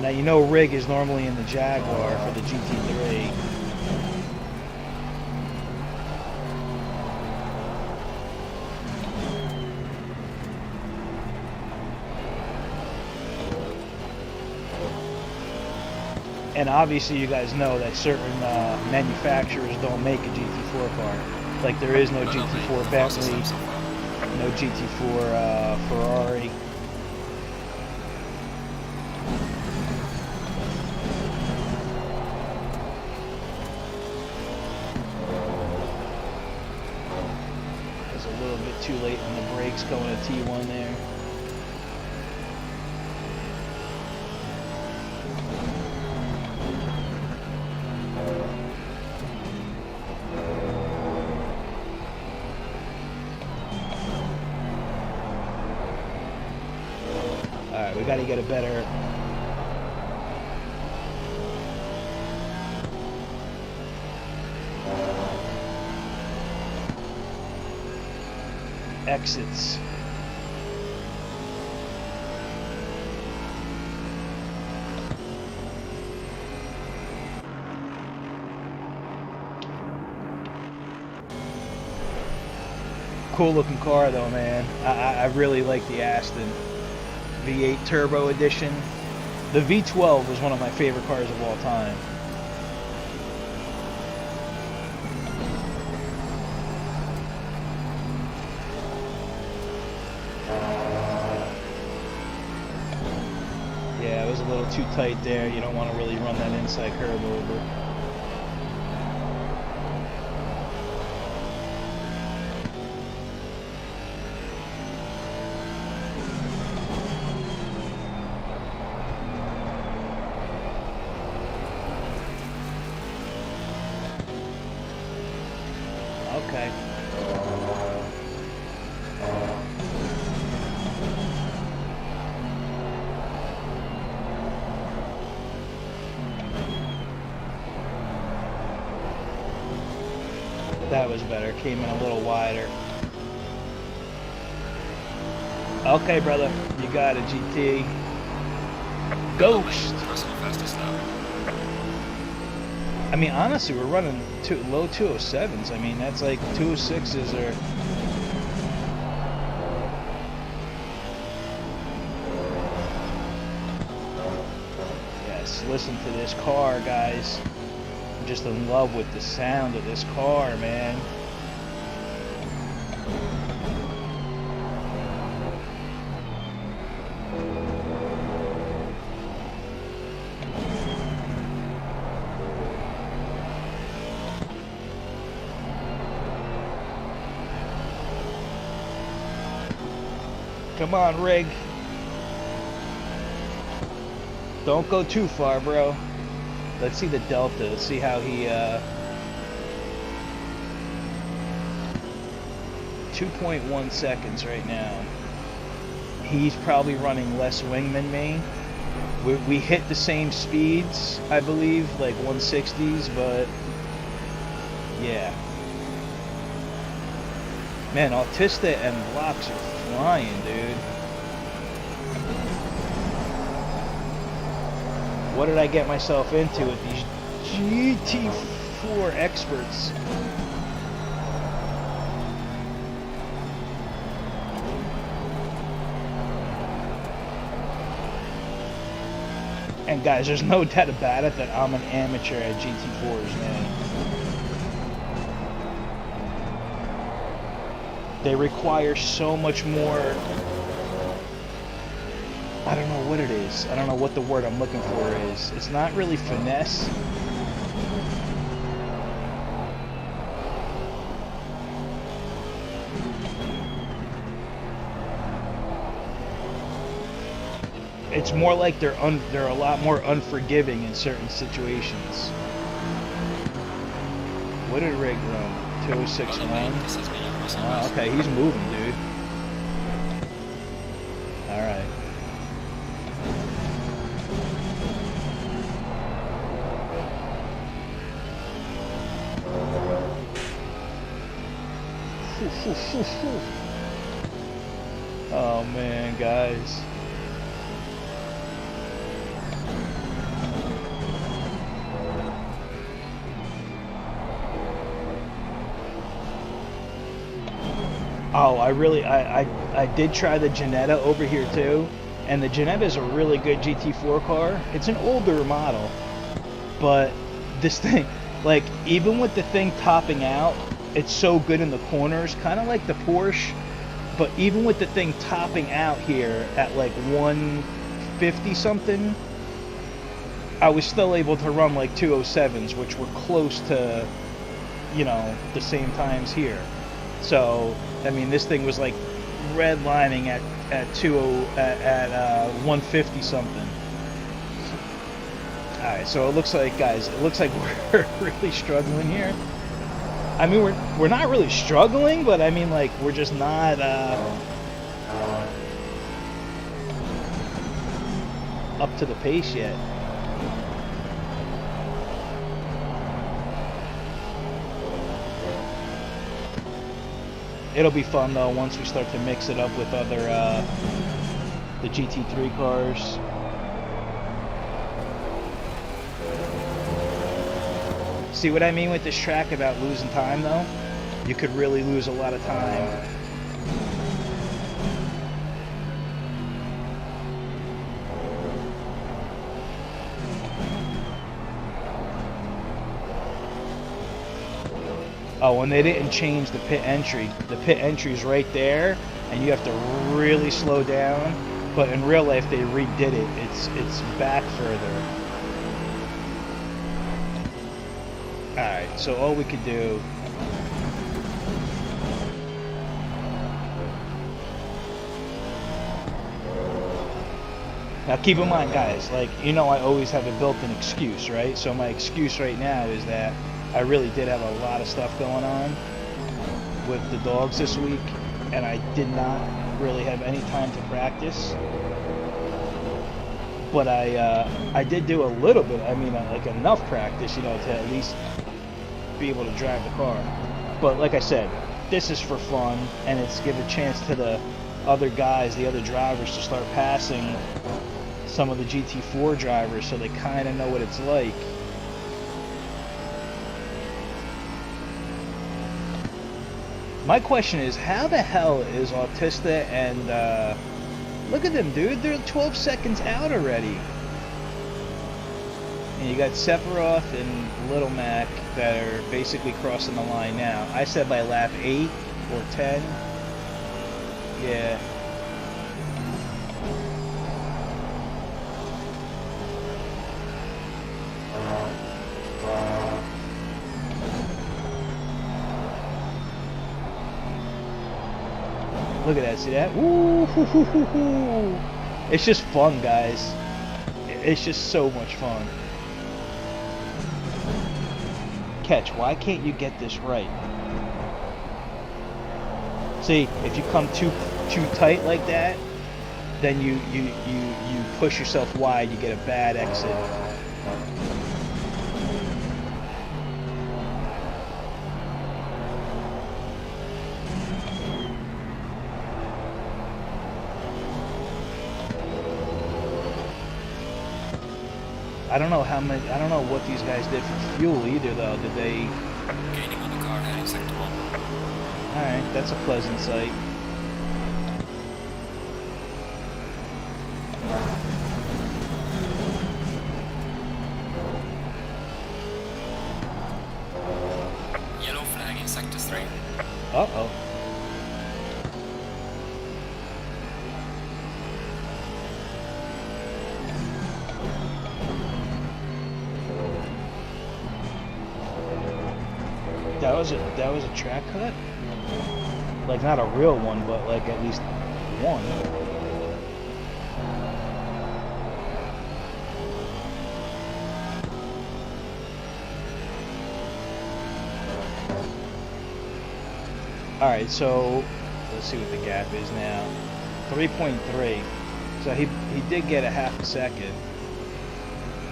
Now, you know Rig is normally in the Jaguar for the GT3. And obviously you guys know that certain manufacturers don't make a GT4 car. Like there is no GT4 Bentley, no GT4 Ferrari. Too late on the brakes going to T1 there. Alright, we got to get a better... exits. Cool looking car though, man. I really like the Aston V8 Turbo Edition. The V12 was one of my favorite cars of all time. Yeah, it was a little too tight there. You don't want to really run that inside curve over. Okay. That was better. Came in a little wider. Okay, brother. You got it, GT. Ghost! Personal fastest now. I mean, honestly, we're running low 207s. I mean, that's like 206s or... Yes, listen to this car, guys. I'm just in love with the sound of this car, man. Come on, Rig. Don't go too far, bro. Let's see the delta. Let's see how he, 2.1 seconds right now. He's probably running less wing than me. We hit the same speeds, I believe, like 160s, but yeah. Man, Autista and blocks are flying, dude. What did I get myself into with these GT4 experts? And guys, there's no doubt about it that I'm an amateur at GT4s, man. They require so much more. I don't know what it is. I don't know what the word I'm looking for is. It's not really finesse. It's more like they're a lot more unforgiving in certain situations. What did Rig run? 2061? Oh, okay, he's moving, dude. Alright. Oh man, guys. Oh, I did try the Janetta over here too, and the Janetta is a really good GT4 car. It's an older model, but this thing, like, even with the thing topping out, it's so good in the corners, kind of like the Porsche, but even with the thing topping out here at like 150 something, I was still able to run like 207s, which were close to, you know, the same times here. So, I mean, this thing was like redlining at 150 something. All right, so it looks like, guys, it looks like we're really struggling here. I mean, we're not really struggling, but I mean, like, we're just not up to the pace yet. It'll be fun though once we start to mix it up with other the GT3 cars. See what I mean with this track about losing time though? You could really lose a lot of time. Oh, and they didn't change the pit entry. The pit entry is right there, and you have to really slow down. But in real life, they redid it. It's back further. All right, so all we could do. Now keep in mind, guys, like, you know, I always have a built-in excuse, right? So my excuse right now is that I really did have a lot of stuff going on with the dogs this week, and I did not really have any time to practice. But I did do a little bit, I mean, like enough practice, you know, to at least be able to drive the car. But like I said, this is for fun, and it's give a chance to the other guys, the other drivers, to start passing some of the GT4 drivers so they kind of know what it's like. My question is, how the hell is Autista and, look at them, dude, they're 12 seconds out already. And you got Sephiroth and Little Mac that are basically crossing the line now. I said by lap 8 or 10. Yeah. Look at that, see that? Ooh, hoo, hoo, hoo, hoo. It's just fun, guys. It's just so much fun. Catch, why can't you get this right? See, if you come too tight like that, then you push yourself wide, you get a bad exit. I don't know how many. I don't know what these guys did for fuel either, though. Did they? Gaining on the car heading sector 1. All right, that's a pleasant sight. Yellow flag in sector 3. Uh-oh. That was a track cut? Like, not a real one, but like at least one. Alright, so let's see what the gap is now. 3.3. So he did get a half a second.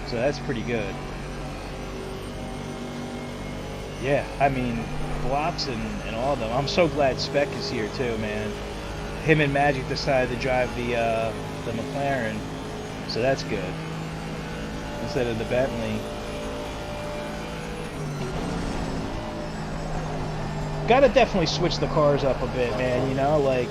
So that's pretty good. Yeah, I mean, blocks and all of them. I'm so glad Spec is here too, man. Him and Magic decided to drive the McLaren, so that's good. Instead of the Bentley. Gotta definitely switch the cars up a bit, man, you know, like...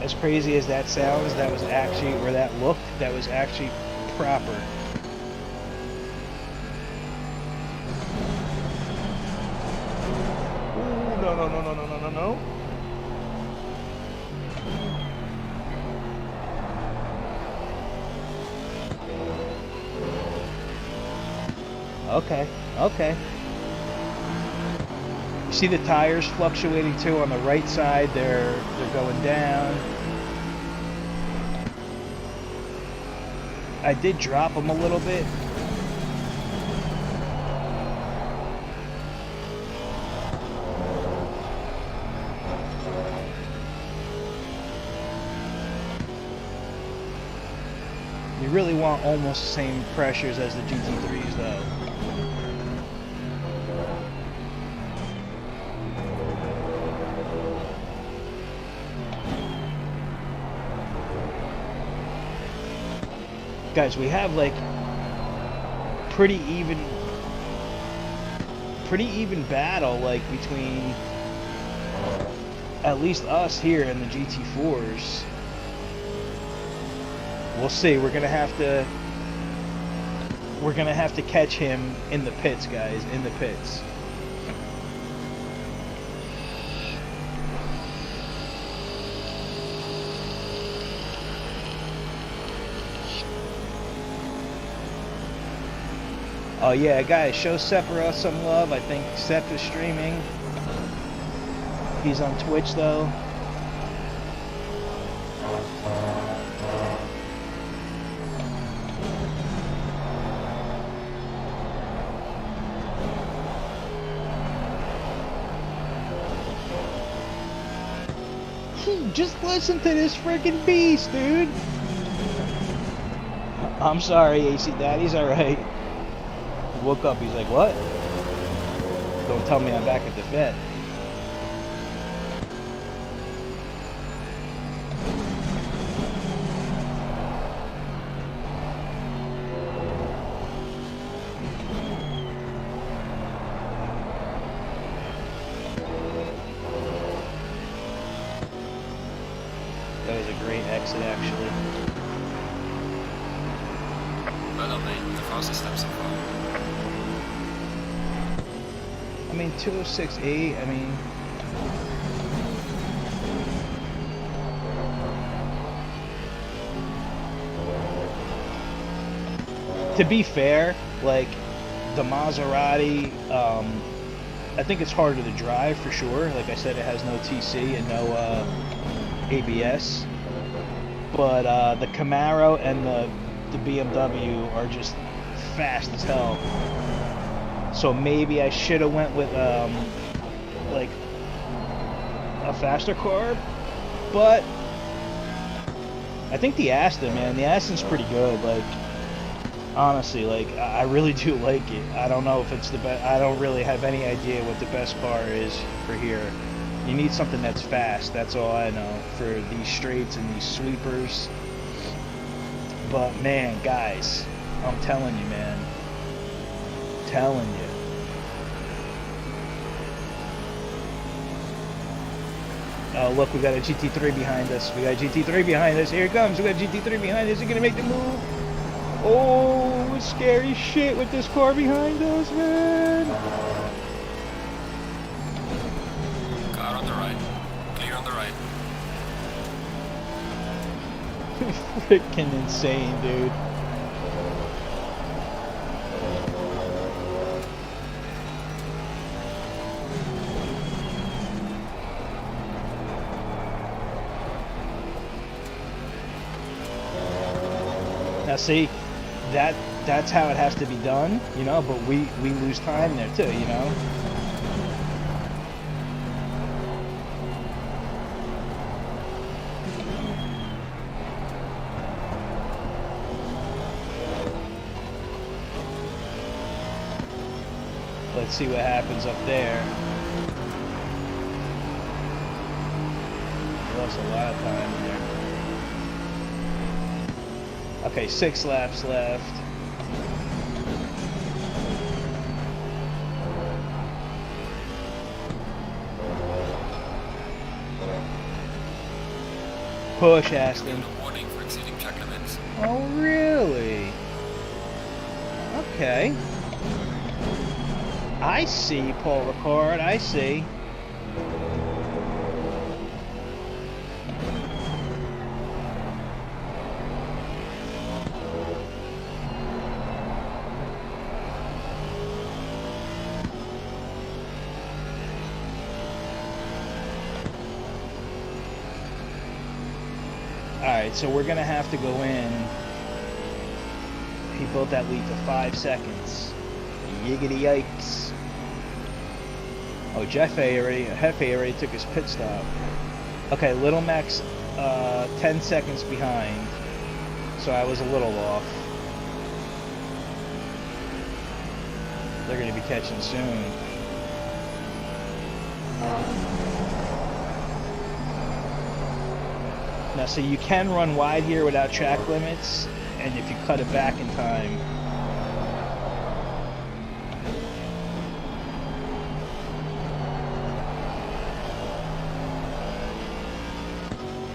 As crazy as that sounds, that was actually, or that looked, that was actually proper. Ooh, no, no, no, no, no, no, no, no. Okay, okay. You see the tires fluctuating too on the right side, they're going down. I did drop them a little bit. You really want almost the same pressures as the GT3s though. Guys, we have like pretty even battle like between at least us here and the GT4s. We'll see. We're gonna have to catch him in the pits, guys, in the pits. Oh yeah, guys, show Sephiroth some love. I think Sep is streaming. He's on Twitch though. Just listen to this freaking beast, dude. I'm sorry, AC Daddy's alright. He woke up, he's like, what? Don't tell me I'm back at the vet. That was a great exit, actually. Well done, mate. The fastest step so far. I mean, 206.8, I mean... To be fair, like, the Maserati, I think it's harder to drive for sure. Like I said, it has no TC and no ABS. But the Camaro and the BMW are just fast as hell. So maybe I should have went with like a faster car, but I think the Aston, man, the Aston's pretty good. Like honestly, like I really do like it. I don't know if it's the best. I don't really have any idea what the best car is for here. You need something that's fast. That's all I know for these straights and these sweepers. But man, guys, I'm telling you, man. Telling you. Oh, look, we got a GT3 behind us. We got a GT3 behind us. Here it comes. We got a GT3 behind us. Is it gonna make the move? Oh, it's scary shit with this car behind us, man. Car on the right. Clear on the right. Freaking insane, dude. Now see, that's how it has to be done, you know, but we lose time there too, you know. Let's see what happens up there. Lost a lot of time there. Okay, 6 laps left. Push, Aston. Warning for exceeding track limits. Oh, really? Okay. I see, Paul Ricard, I see. Alright, so we're gonna have to go in. He built that lead to 5 seconds. Yiggity yikes. Oh, Hefe already took his pit stop. Okay, Little Mac's 10 seconds behind. So I was a little off. They're going to be catching soon. Now, so you can run wide here without track limits, and if you cut it back in time.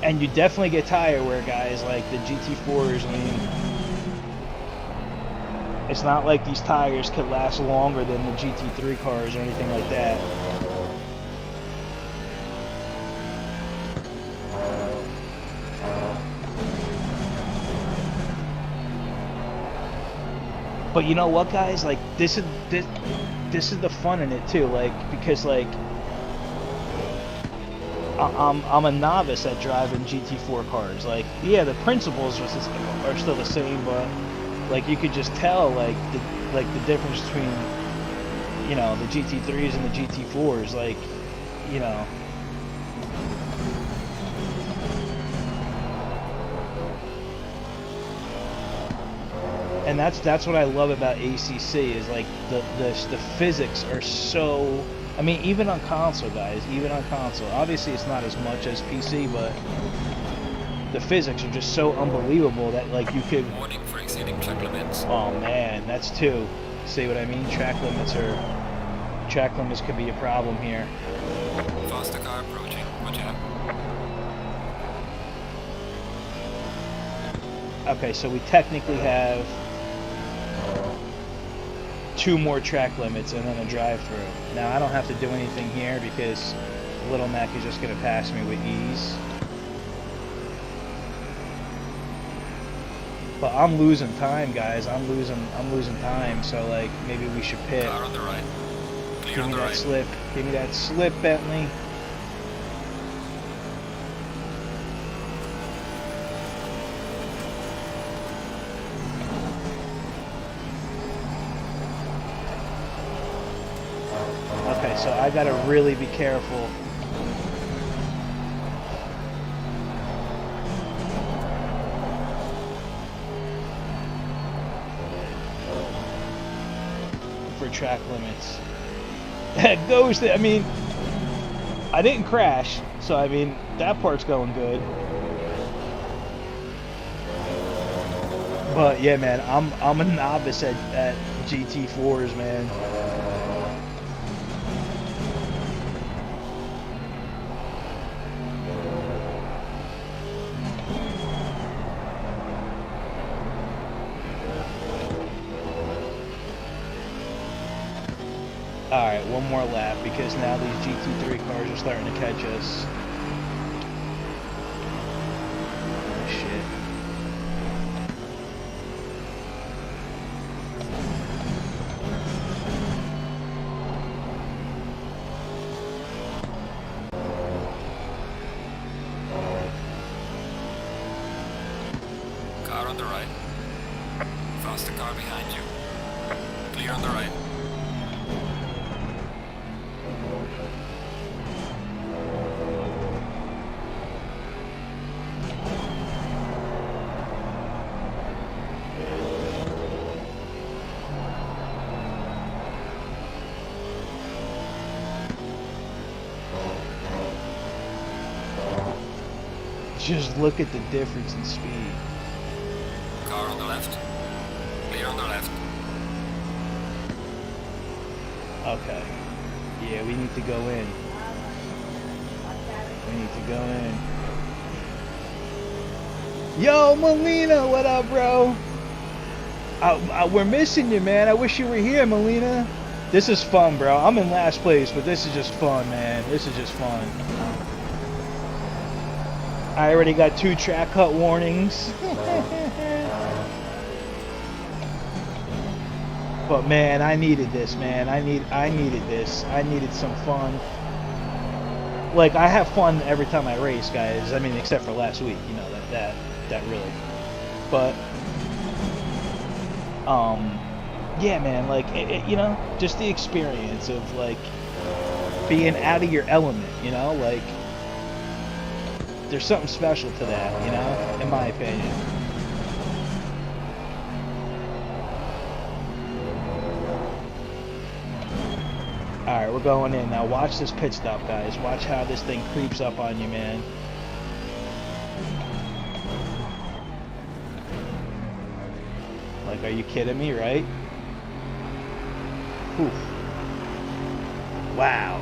And you definitely get tire wear, guys, like the GT4s. I mean, it's not like these tires could last longer than the GT3 cars or anything like that. But you know what, guys? Like, this is the fun in it too. Like, because like I'm a novice at driving GT4 cars. Like, yeah, the principles are still the same, but like you could just tell like the difference between, you know, the GT3s and the GT4s. Like, you know. And that's what I love about ACC is like the physics are so. I mean, even on console, guys, even on console. Obviously, it's not as much as PC, but the physics are just so unbelievable that like you could. Warning for exceeding track limits. Oh man, that's two. See what I mean? Track limits could be a problem here. Faster car approaching. Watch out. Okay, so we technically have 2 more track limits and then a drive-through. Now I don't have to do anything here because Little Mac is just going to pass me with ease. But I'm losing time, guys. I'm losing time. So like maybe we should pit. Car on the right. Clear Give on me the that right. slip. Give me that slip, Bentley. Okay, so I gotta really be careful. For track limits. That goes there. I mean, I didn't crash, so I mean that part's going good. But yeah, man, I'm a novice at GT4s, man. Alright, one more lap because now these GT3 cars are starting to catch us. Oh shit. Car on the right. Faster car behind you. Clear on the right. Just look at the difference in speed. Car on the left. Clear on the left. Okay. Yeah, we need to go in. We need to go in. Yo, Molina, what up, bro? We're missing you, man. I wish you were here, Molina. This is fun, bro. I'm in last place, but this is just fun, man. This is just fun. I already got 2 track cut warnings. But man, I needed this, man. I needed this. I needed some fun. Like, I have fun every time I race, guys. I mean, except for last week, you know, that really. But yeah, man, like you know, just the experience of like being out of your element, you know, like there's something special to that, you know, in my opinion. Alright, we're going in. Now watch this pit stop, guys. Watch how this thing creeps up on you, man. Like, are you kidding me, right? Oof. Wow.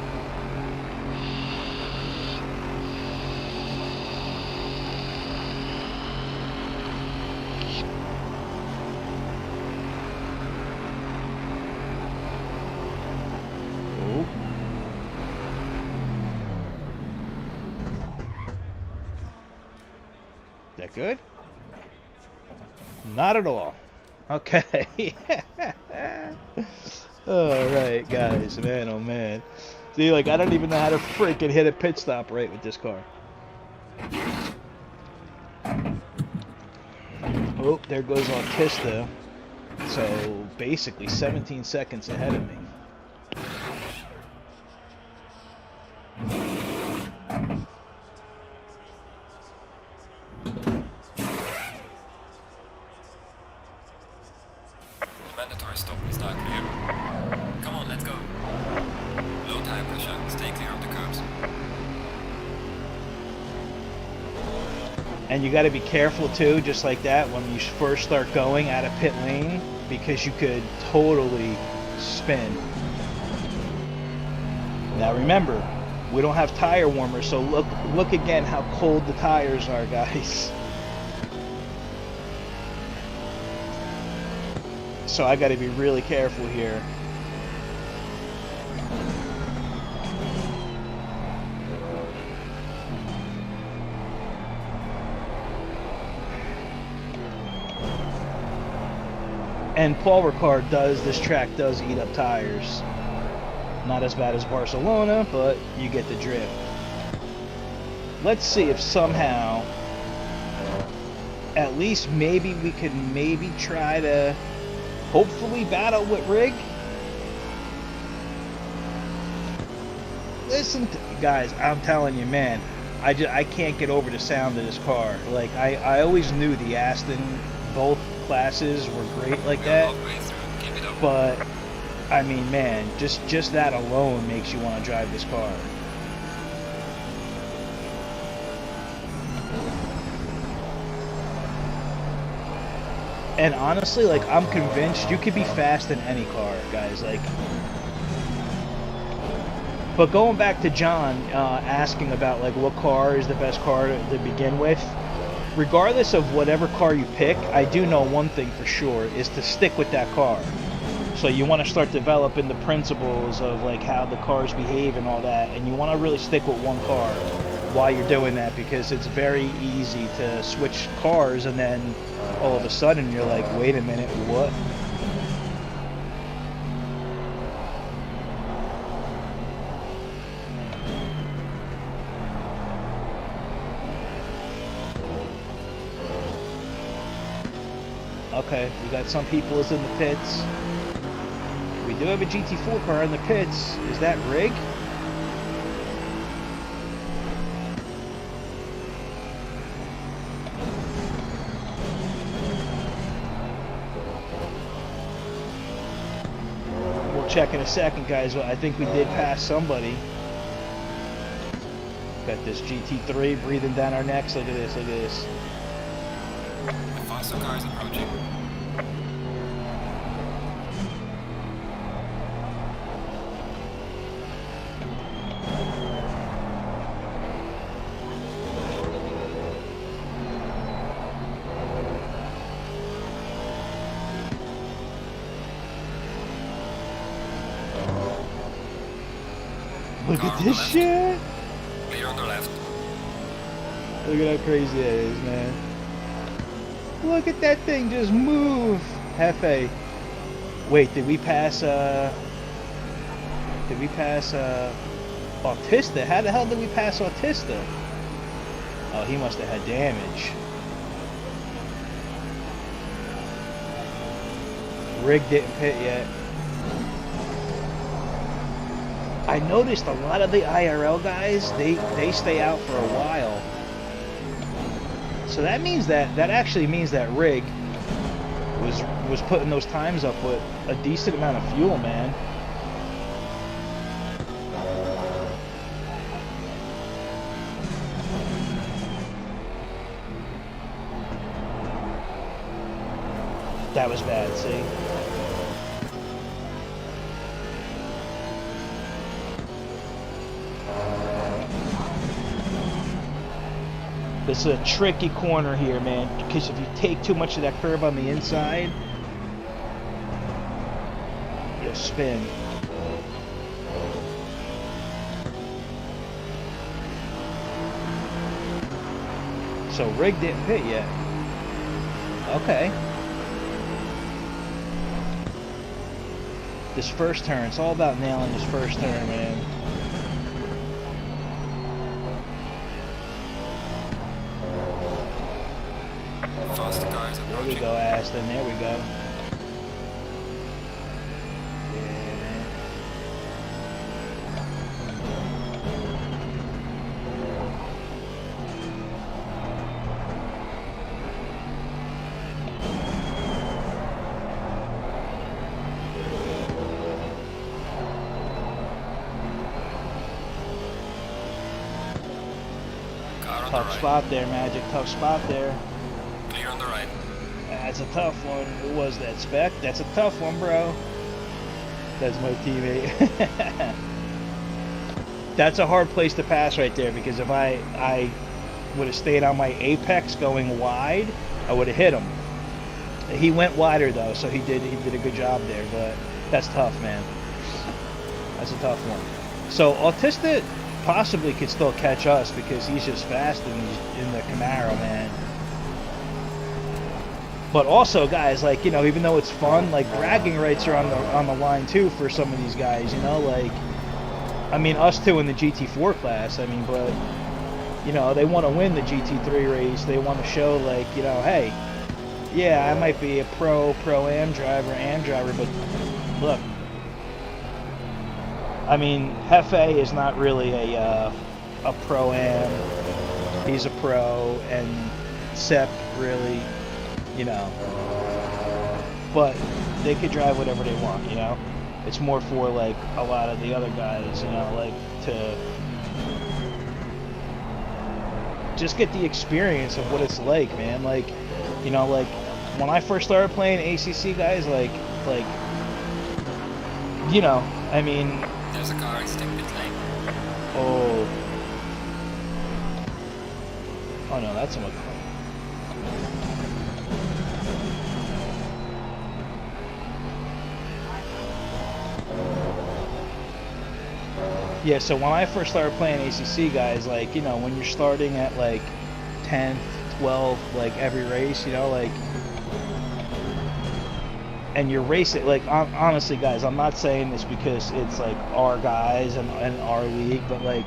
Oh. That good? Not at all. Okay. Alright, guys. Man, oh man. See, like, I don't even know how to freaking hit a pit stop right with this car. Oh, there goes Autista. So, basically 17 seconds ahead of me. Mandatory stop is now clear. Come on, let's go. Low tire pressure, stay clear of the curbs. And you got to be careful too, just like that, when you first start going out of pit lane, because you could totally spin. Now remember, we don't have tire warmers, so look again how cold the tires are, guys. So I got to be really careful here. And Paul Ricard this track does eat up tires. Not as bad as Barcelona, but you get the drift. Let's see if somehow, at least maybe we could try to hopefully battle with Rig. Listen, guys, I'm telling you, man, I can't get over the sound of this car. Like, I always knew the Aston, both classes were great like that, but I mean, man, just that alone makes you want to drive this car. And honestly, like, I'm convinced you could be fast in any car, guys. Like, but going back to John asking about like what car is the best car to begin with, regardless of whatever car you pick, I do know one thing for sure is to stick with that car. So you want to start developing the principles of like how the cars behave and all that, and you want to really stick with one car while you're doing that, because it's very easy to switch cars and then all of a sudden you're like, wait a minute, what? Okay, we got some people is in the pits. We do have a GT4 car in the pits. Is that Rig? We'll check in a second, guys. I think we did pass somebody. Got this GT3 breathing down our necks. Look at this, look at this. The faster car is approaching. Look at this shit! Clear on the left. Look at how crazy that is, man. Look at that thing just move! Hefe. Wait, did we pass, Autista? How the hell did we pass Autista? Oh, he must have had damage. Rig didn't pit yet. I noticed a lot of the IRL guys, they stay out for a while. So that means that actually means that Rig was putting those times up with a decent amount of fuel, man. That was bad, see? This is a tricky corner here, man, because if you take too much of that curve on the inside, you'll spin. So rig didn't hit yet. Okay. This first turn, it's all about nailing this first turn, man. Faster cars There we approaching. go, Aston. There we go. Yeah, man. Car on Tough the right. spot there, Magic. Tough spot there. Clear on the right. That's a tough one. Who was that, Spec? That's a tough one, bro. That's my teammate. That's a hard place to pass right there, because if I would have stayed on my apex going wide, I would have hit him. He went wider though, so he did a good job there, but that's tough, man. That's a tough one. So Autista possibly could still catch us because he's just fast in the Camaro, man. But also, guys, like, you know, even though it's fun, like, bragging rights are on the line too for some of these guys, you know, like, I mean, us too in the GT4 class, I mean, but, you know, they want to win the GT3 race. They want to show, like, you know, hey, yeah, I might be a pro-am driver, but look, I mean, Hefe is not really a pro-am. He's a pro, and Sepp really, you know, but they could drive whatever they want, you know. It's more for, like, a lot of the other guys, you know, like, to just get the experience of what it's like, man. Like, you know, like, when I first started playing ACC, guys, like, you know, I mean, There's a car exiting pit lane. oh no, that's a yeah, so when I first started playing ACC, guys, like, you know, when you're starting at, like, 10th, 12th, like, every race, you know, like, and you're racing, like, honestly, guys, I'm not saying this because it's, like, our guys and our league, but, like,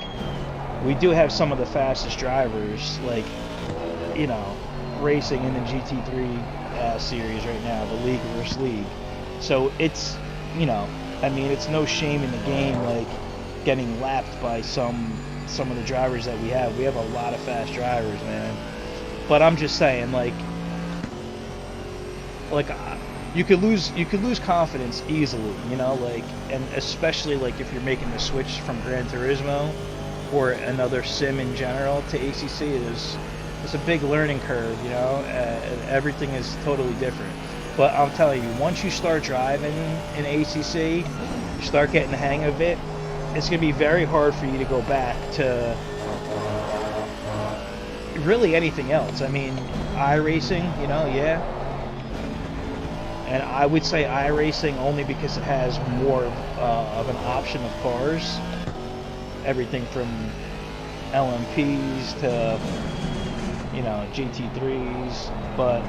we do have some of the fastest drivers, like, you know, racing in the GT3 series right now, the league versus league. So it's, you know, I mean, it's no shame in the game, like, getting lapped by some of the drivers that we have. We have a lot of fast drivers, man. But I'm just saying, like you could lose confidence easily, you know, like, and especially like if you're making the switch from Gran Turismo or another sim in general to ACC. It's a big learning curve, you know. Everything is totally different. But I'm telling you, once you start driving in ACC, you start getting the hang of it, it's going to be very hard for you to go back to really anything else. I mean, iRacing, you know, yeah. And I would say iRacing only because it has more of an option of cars. Everything from LMPs to, you know, GT3s. But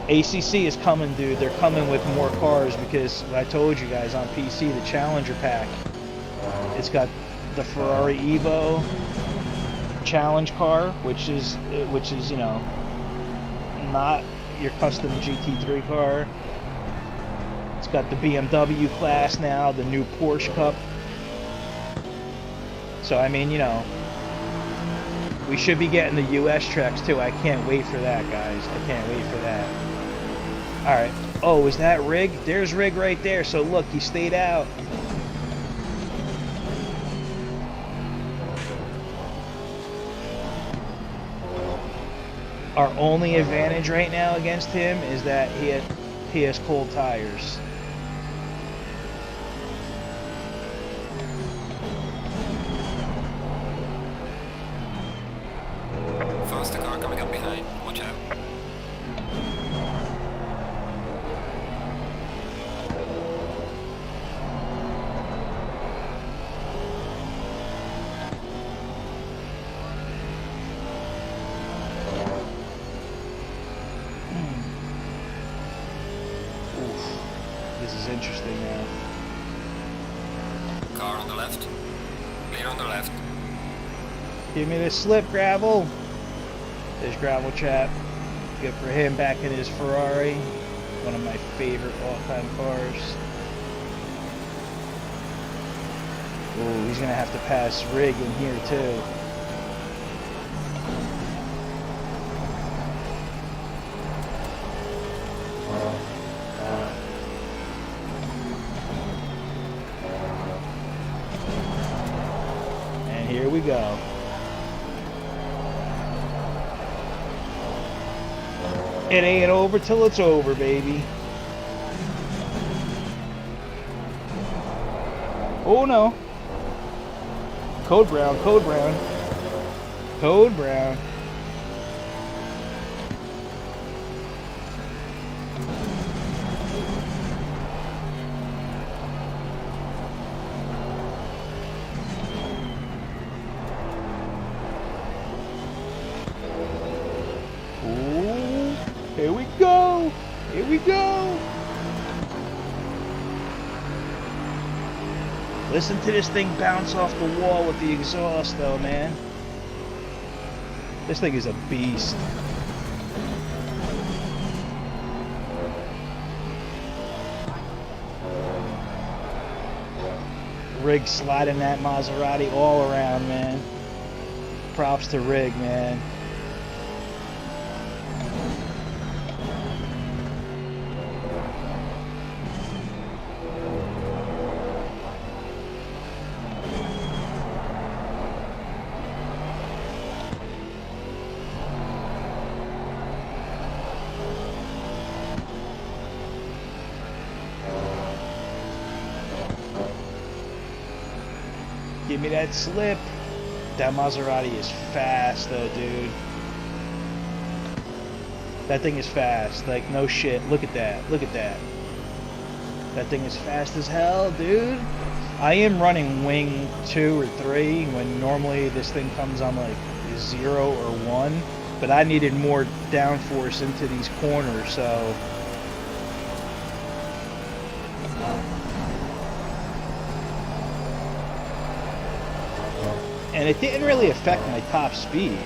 ACC is coming, dude. They're coming with more cars because I told you guys on PC, the Challenger pack, it's got the Ferrari Evo Challenge car, which is you know, not your custom GT3 car. It's got the BMW class now, the new Porsche Cup. So I mean, you know, we should be getting the US tracks too. I can't wait for that, guys. I can't wait for that. Alright. Oh, is that Rig? There's Rig right there. So look, he stayed out. Our only advantage right now against him is that he has cold tires. Faster car coming up behind. Watch out. This is interesting now. Car on the left. Clear on the left. Give me the slip, Gravel. There's Gravel Chap. Good for him back in his Ferrari. One of my favorite all-time cars. Oh, he's going to have to pass Rig in here too. And here we go. It ain't over till it's over, baby. Oh no. Code brown, code brown. Code brown. Ooh, here we go. Here we go. Listen to this thing bounce off the wall with the exhaust though, man. This thing is a beast. Rig sliding that Maserati all around, man. Props to Rig, man. Give me that slip. That Maserati is fast though, dude. That thing is fast. Like, no shit. Look at that. Look at that. That thing is fast as hell, dude. I am running wing 2 or 3 when normally this thing comes on like 0 or 1. But I needed more downforce into these corners, so... And it didn't really affect my top speed.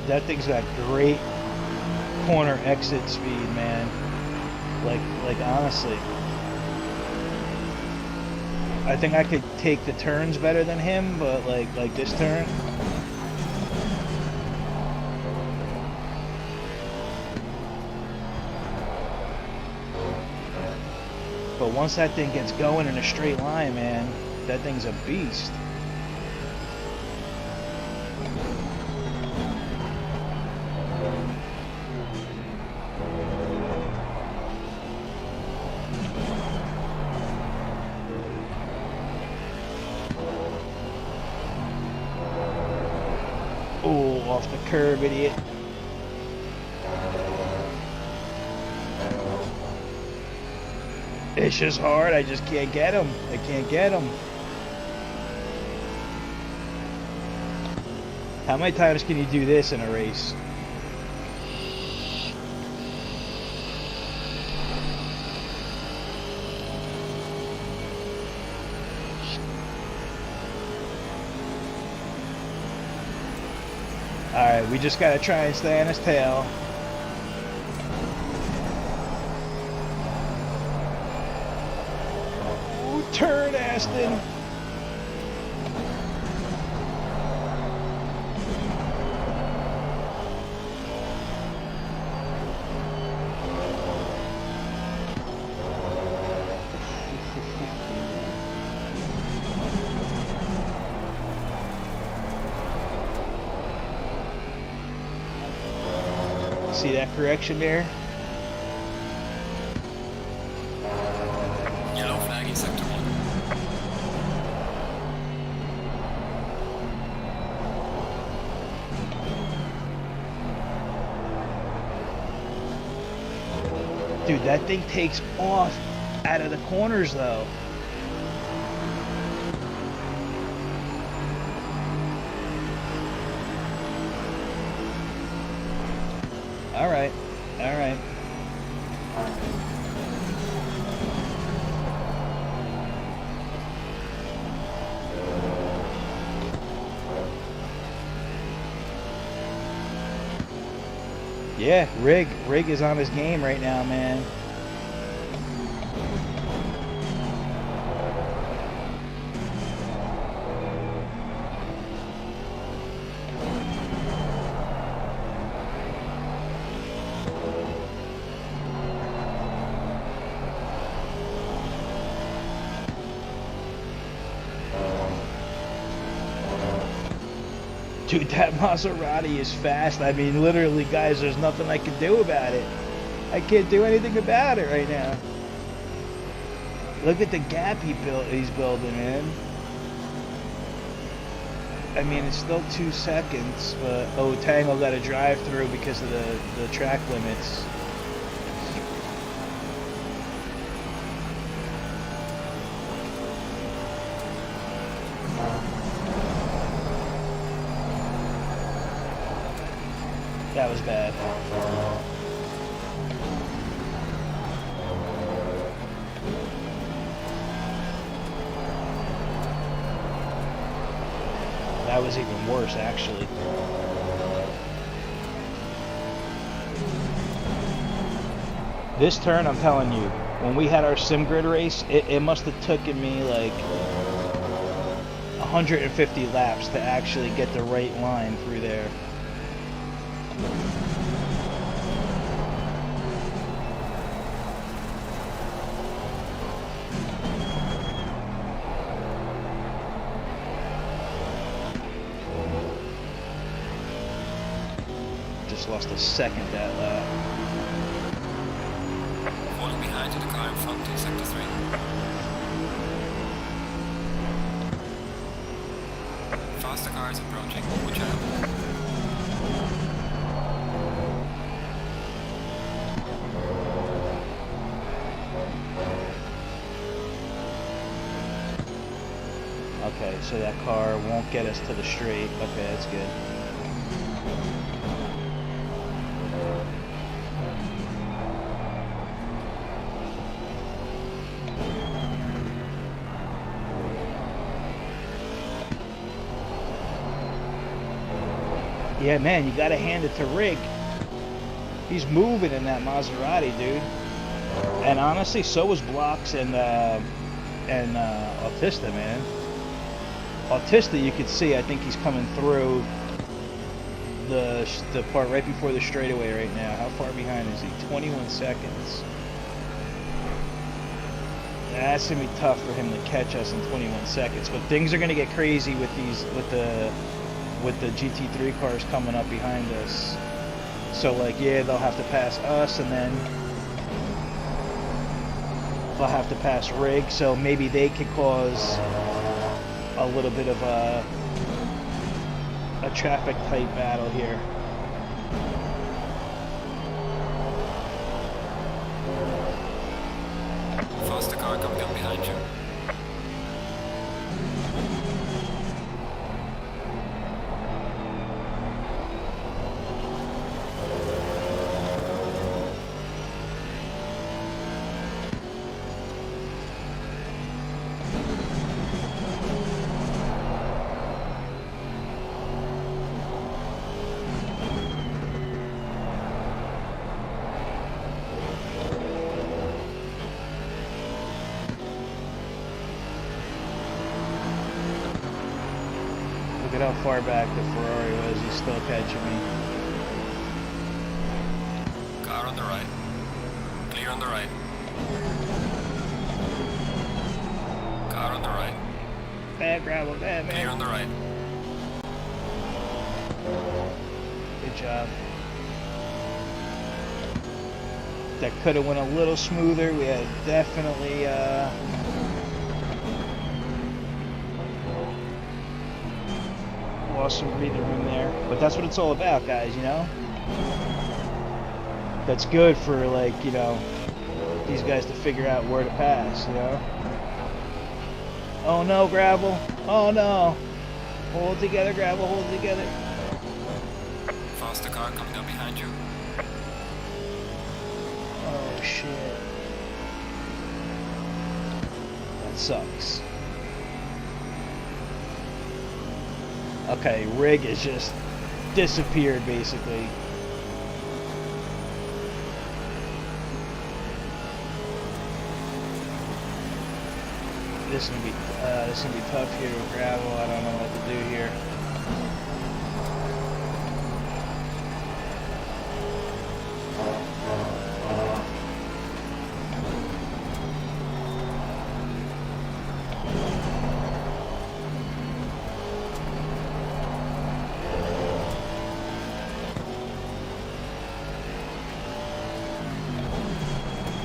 That thing's got great corner exit speed, man. Like honestly, I think I could take the turns better than him, but like this turn. But once that thing gets going in a straight line, man, that thing's a beast. Oh, off the curb, idiot. It's just hard. I just can't get him. I can't get him. How many times can you do this in a race? Alright, we just gotta try and stay on his tail. Ooh, turn, Aston. See that correction there? Yellow flag in sector 1. Dude, that thing takes off out of the corners though. Alright, alright. Yeah, Rig is on his game right now, man. Dude, that Maserati is fast. I mean, literally, guys, there's nothing I can do about it. I can't do anything about it right now. Look at the gap he's building, man. I mean, it's still 2 seconds, but oh, Tango got a drive through because of the track limits. That was bad. That was even worse, actually. This turn, I'm telling you, when we had our sim grid race, it must have taken me like 150 laps to actually get the right line through there. Just lost a second that lap. Falling behind to the car in front in sector 3. Faster cars approaching, watch out. Okay, so that car won't get us to the straight. Okay, that's good. Yeah, man, you gotta hand it to Rig. He's moving in that Maserati, dude. And honestly, so was Blocks and Autista, man. Autista, you could see, I think he's coming through the part right before the straightaway right now. How far behind is he? 21 seconds. That's gonna be tough for him to catch us in 21 seconds. But things are gonna get crazy with the GT3 cars coming up behind us. So like, yeah, they'll have to pass us, and then they'll have to pass Rig. So maybe they could cause a little bit of a traffic type battle here. Faster car coming up behind you. Look at how far back the Ferrari was. He's still catching me. Car on the right. Clear on the right. Car on the right. Bad gravel, bad Clear on man. the right. Good job. That could have went a little smoother. We had definitely lost some breathing room there. But that's what it's all about, guys, you know? That's good for, like, you know, these guys to figure out where to pass, you know? Oh no, gravel. Oh no. Hold together, gravel, hold together. Faster car coming up behind you. Oh shit. That sucks. Okay, rig has just disappeared basically. This is gonna be tough here with gravel. I don't know what to do here.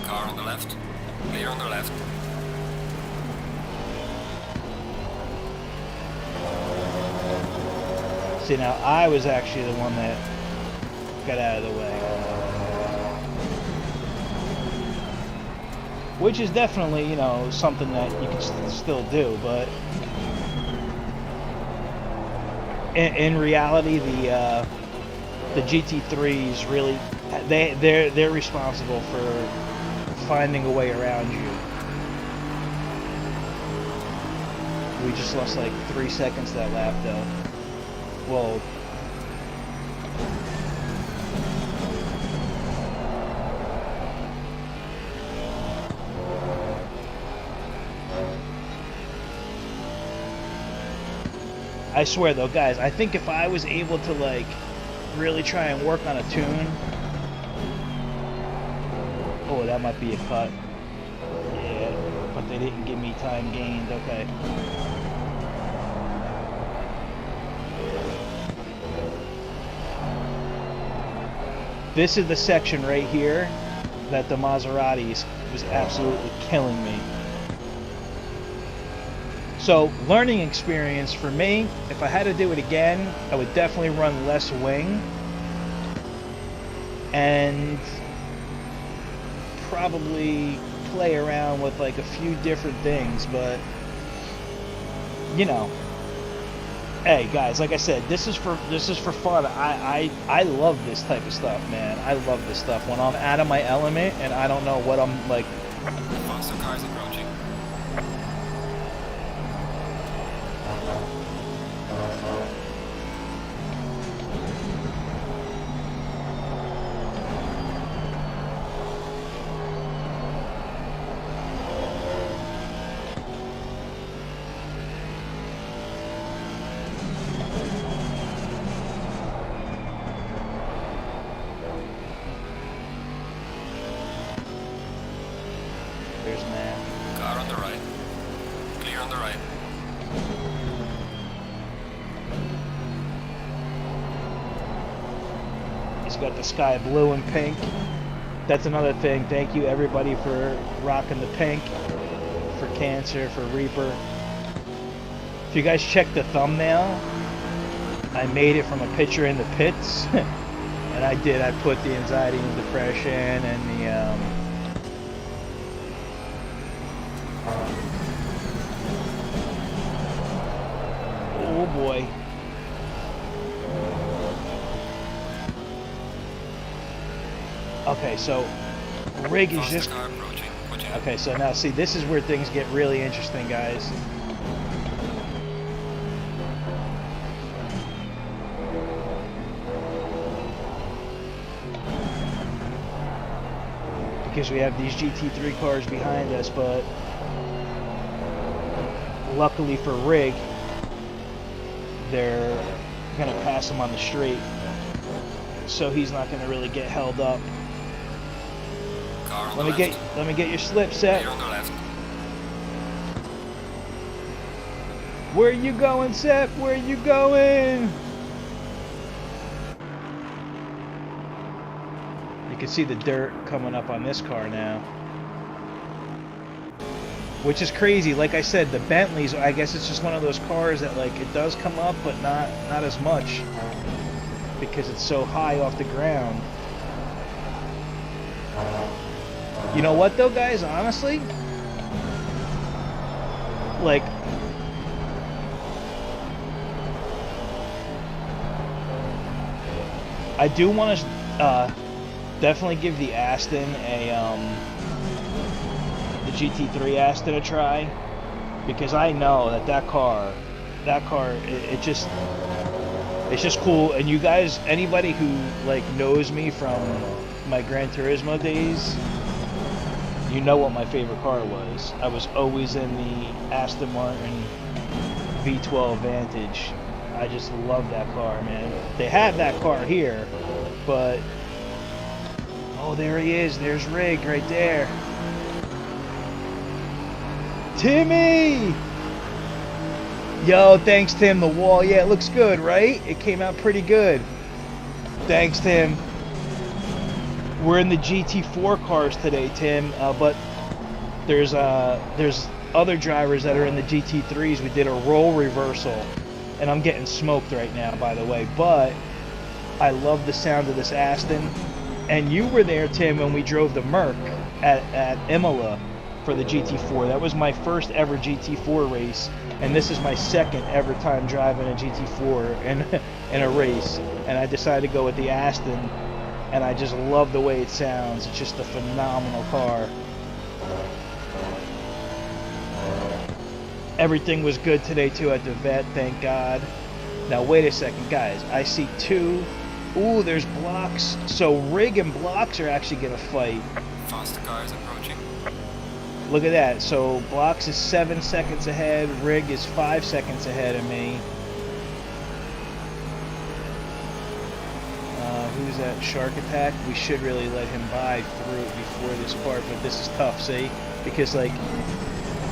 Car on the left. Clear on the left. See, now I was actually the one that got out of the way. Which is definitely, you know, something that you can still do, but in reality, the GT3s really, they're responsible for finding a way around you. We just lost like 3 seconds that lap, though. Well, I swear though, guys, I think if I was able to like really try and work on a tune, oh, that might be a cut. Yeah, but they didn't give me time gained. Okay. This is the section right here that the Maseratis was absolutely killing me. So, learning experience for me, if I had to do it again, I would definitely run less wing and probably play around with like a few different things, but you know, hey guys, like I said, this is for fun. I love this type of stuff, man. I love this stuff when I'm out of my element and I don't know what I'm like. Faster cars approaching. There's man. Car on the right. Clear on the right. He's got the sky blue and pink. That's another thing. Thank you everybody for rocking the pink, for Cancer, for Reaper. If you guys check the thumbnail, I made it from a picture in the pits. And I put the anxiety and depression and the oh boy. Okay, so rig is just Car approaching. Watch out. okay. So now see, this is where things get really interesting, guys. Because we have these GT3 cars behind us, but luckily for rig, they're gonna pass him on the straight, so he's not gonna really get held up. Car on Let the me left. get your slip set. Clear on the left. Where you going, Sep? Where you going? You can see the dirt coming up on this car now, which is crazy. Like I said, the Bentleys, I guess it's just one of those cars that, like, it does come up, but not as much because it's so high off the ground. You know what though, guys? Honestly, like, I do want to definitely give the Aston the GT3 Aston a try, because I know that car, it's just cool. And you guys, anybody who like knows me from my Gran Turismo days, you know what my favorite car was. I was always in the Aston Martin V12 Vantage. I just love that car, man. They have that car here, but oh, there he is. There's Rig right there. Timmy! Yo, thanks, Tim. The wall, yeah, it looks good, right? It came out pretty good. Thanks, Tim. We're in the GT4 cars today, Tim, but there's other drivers that are in the GT3s. We did a role reversal, and I'm getting smoked right now, by the way, but I love the sound of this Aston. And you were there, Tim, when we drove the Merc at Imola for the GT4. That was my first ever GT4 race, and this is my second ever time driving a GT4 in a race. And I decided to go with the Aston, and I just love the way it sounds. It's just a phenomenal car. Everything was good today too at the vet, thank God. Now wait a second, guys. I see two. Ooh, there's Blocks. So Rig and Blocks are actually gonna fight. Faster car is approaching. Look at that. So Blocks is 7 seconds ahead. Rig is 5 seconds ahead of me. Who's that? Shark Attack. We should really let him buy through before this part, but this is tough, see? Because, like,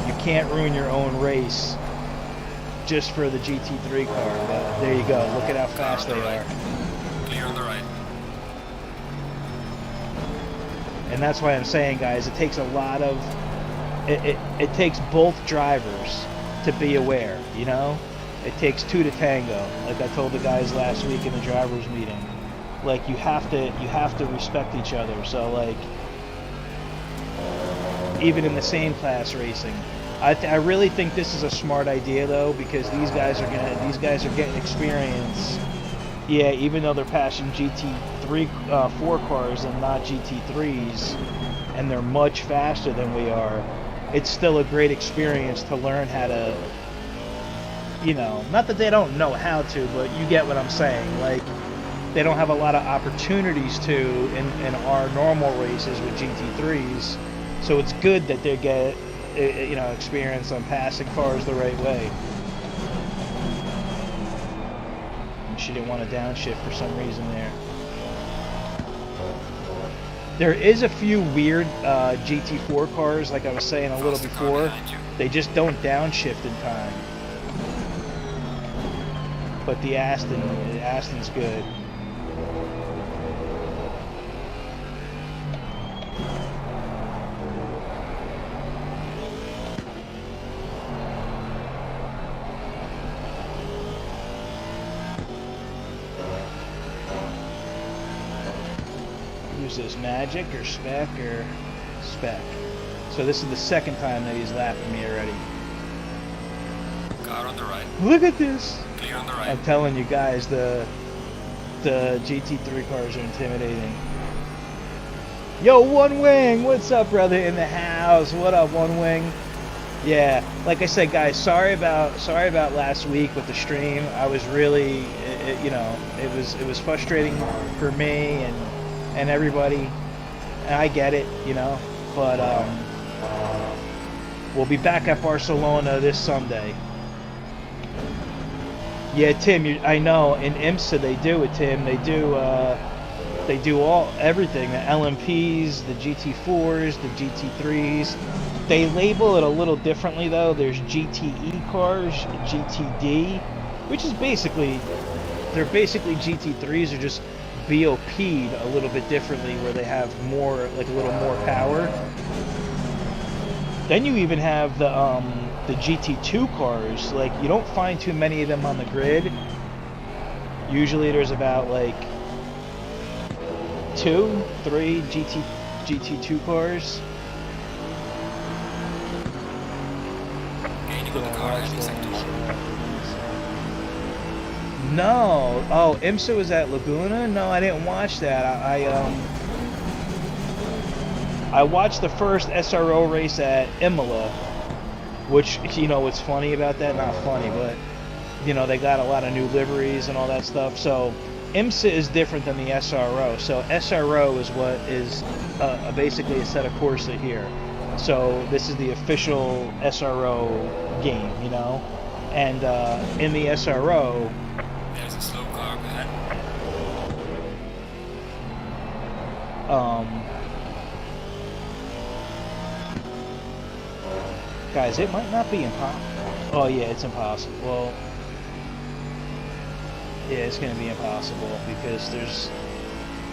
you can't ruin your own race just for the GT3 car. But there you go. Look at how fast they are. Clear on the right. And that's why I'm saying, guys, it takes a lot of... It takes both drivers to be aware, you know? It takes two to tango, like I told the guys last week in the drivers meeting. Like, you have to respect each other. So, like, even in the same class racing, I really think this is a smart idea though, because these guys are getting experience. Yeah, even though they're passing GT3 4 cars and not GT3s, and they're much faster than we are, it's still a great experience to learn how to, you know, not that they don't know how to, but you get what I'm saying. Like, they don't have a lot of opportunities to in our normal races with GT3s, so it's good that they get, you know, experience on passing cars the right way. She didn't want to downshift for some reason there. There is a few weird GT4 cars, like I was saying a little before. They just don't downshift in time. But the Aston's good. Who's this, Magic or Spec or Spec? So this is the second time that he's lapping me already. Car on the right. Look at this! Clear on the right. I'm telling you guys, the GT3 cars are intimidating. Yo, One Wing, what's up, brother? In the house. What up, One Wing? Yeah, like I said, guys, sorry about last week with the stream. I was really, you know, it was frustrating for me and everybody, and I get it, you know. But we'll be back at Barcelona this Sunday. Yeah, Tim, I know in IMSA they do it, Tim. They do everything, the LMPs, the GT4s, the GT3s. They label it a little differently though. There's GTE cars, GTD, which is basically, they're basically GT3s, are just BOP'd a little bit differently, where they have more, like a little more power. Then you even have the GT2 cars. Like, you don't find too many of them on the grid. Usually there's about like 2, 3 GT2 cars. No. Oh, IMSA was at Laguna? No, I didn't watch that. I watched the first SRO race at Imola, which, you know, what's funny about that? Not funny, but, you know, they got a lot of new liveries and all that stuff. So IMSA is different than the SRO. So SRO is what is basically a set of courses here. So this is the official SRO game, you know? And in the SRO... There's a slow car up ahead. Guys, it might not be impossible. Oh yeah, it's impossible. Well, yeah, it's gonna be impossible because there's,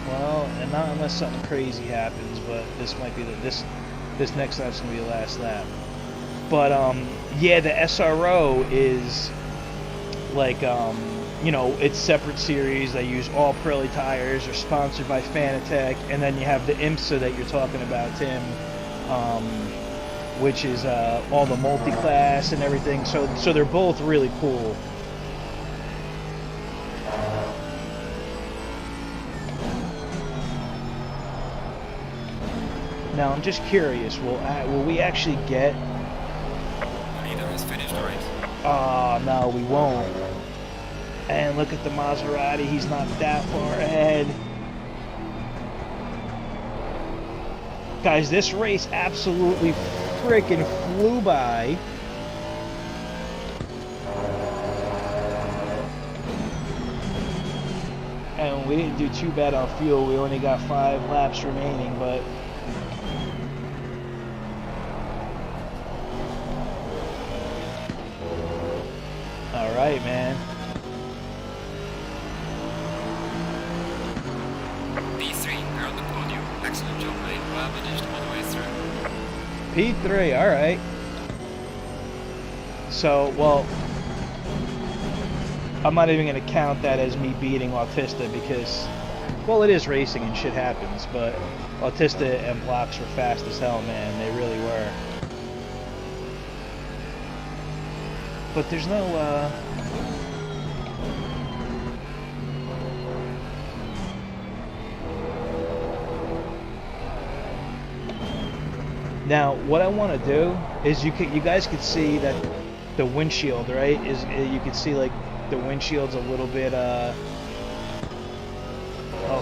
well, and not unless something crazy happens. But this might be this next lap's gonna be the last lap. But yeah, the SRO is like you know, it's separate series. They use all Pirelli tires. They're sponsored by Fanatec, and then you have the IMSA that you're talking about, Tim. Which is all the multi-class and everything. So they're both really cool. Now I'm just curious, will we actually get? Neither has finished the race. Oh no, we won't. And look at the Maserati. He's not that far ahead. Guys, this race absolutely freaking flew by. And we didn't do too bad on fuel. We only got 5 laps remaining, but all right, man. P3, they're on the podium. Excellent job, mate. Well managed all the way through. P3, all right. So, well, I'm not even going to count that as me beating Autista because, well, it is racing and shit happens, but Autista and blocks were fast as hell, man. They really were. But there's no, Now, what I want to do is you guys could see that the windshield, right? You could see like the windshield's a little bit. Oh,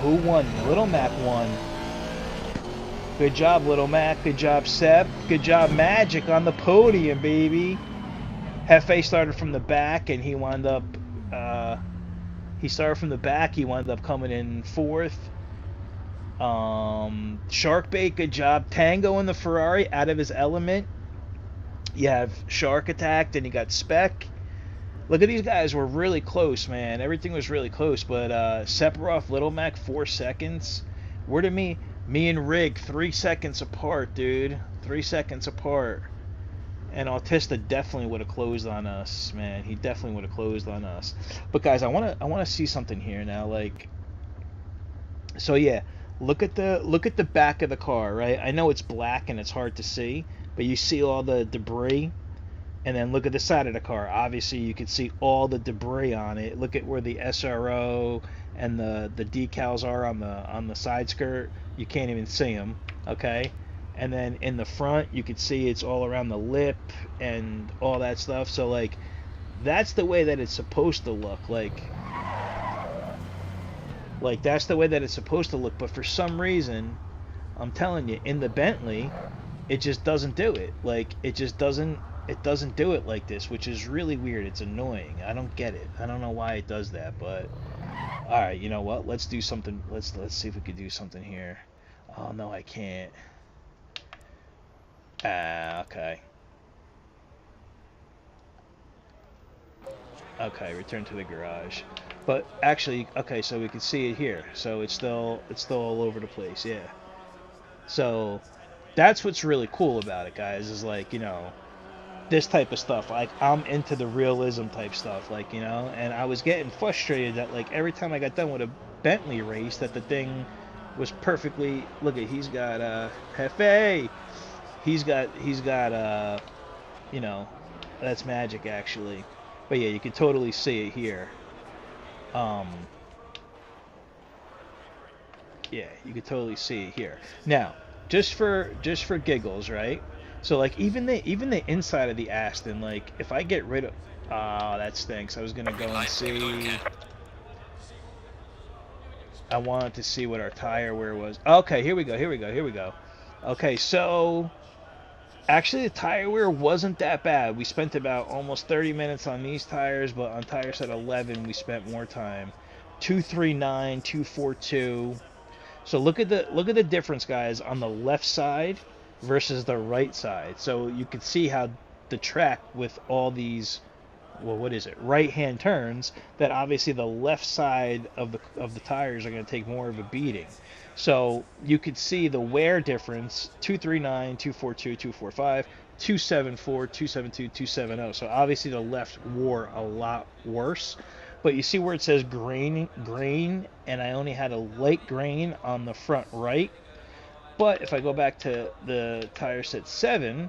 who won? Little Mac won. Good job, Little Mac. Good job, Sep. Good job, Magic on the podium, baby. Hefe started from the back, and he wound up. He started from the back. He wound up coming in 4th. Sharkbait, good job. Tango in the Ferrari, out of his element. You have Shark attacked, and you got Spec. Look at these guys, were really close, man. Everything was really close, but Sephiroth, Little Mac, 4 seconds. Where did me and Rig 3 seconds apart, dude. 3 seconds apart. And Autista definitely would have closed on us, man. He definitely would have closed on us. But guys, I wanna see something here now, like. So yeah. Look at the back of the car, right? I know it's black and it's hard to see, but you see all the debris. And then look at the side of the car. Obviously, you can see all the debris on it. Look at where the SRO and the decals are on the side skirt. You can't even see them, okay? And then in the front, you can see it's all around the lip and all that stuff. So like, that's the way that it's supposed to look. Like that's the way that it's supposed to look, but for some reason, I'm telling you, in the Bentley, it just doesn't do it. Like, it just doesn't it doesn't do it like this, which is really weird. It's annoying. I don't get it. I don't know why it does that, but all right, you know what? Let's do something. Let's see if we could do something here. Oh no, I can't. Ah, okay. Okay, return to the garage. But actually, okay, so we can see it here. So it's still all over the place, yeah. So that's what's really cool about it, guys, is like, you know, this type of stuff. Like I'm into the realism type stuff, like, you know, and I was getting frustrated that like every time I got done with a Bentley race that the thing was perfectly, look at, he's got Hefe. He's got you know, that's magic actually. But yeah, you can totally see it here. Um, yeah, you can totally see it here. Now, just for giggles, right? So like even the inside of the Aston, like if I get rid of, ah, that stinks. I was gonna go Green and light, let me know see. again. I wanted to see what our tire wear was. Okay, here we go. Here we go. Here we go. Okay, so actually the tire wear wasn't that bad. We spent about almost 30 minutes on these tires, but on tire set 11 we spent more time. 239, 242. So look at the difference, guys, on the left side versus the right side. So you can see how the track with all these, well, what is it, right hand turns, that obviously the left side of the tires are going to take more of a beating. So you could see the wear difference: 239, 242, 245, 274, 272, 270. So obviously the left wore a lot worse. But you see where it says grain, and I only had a light grain on the front right. But if I go back to the tire set 7,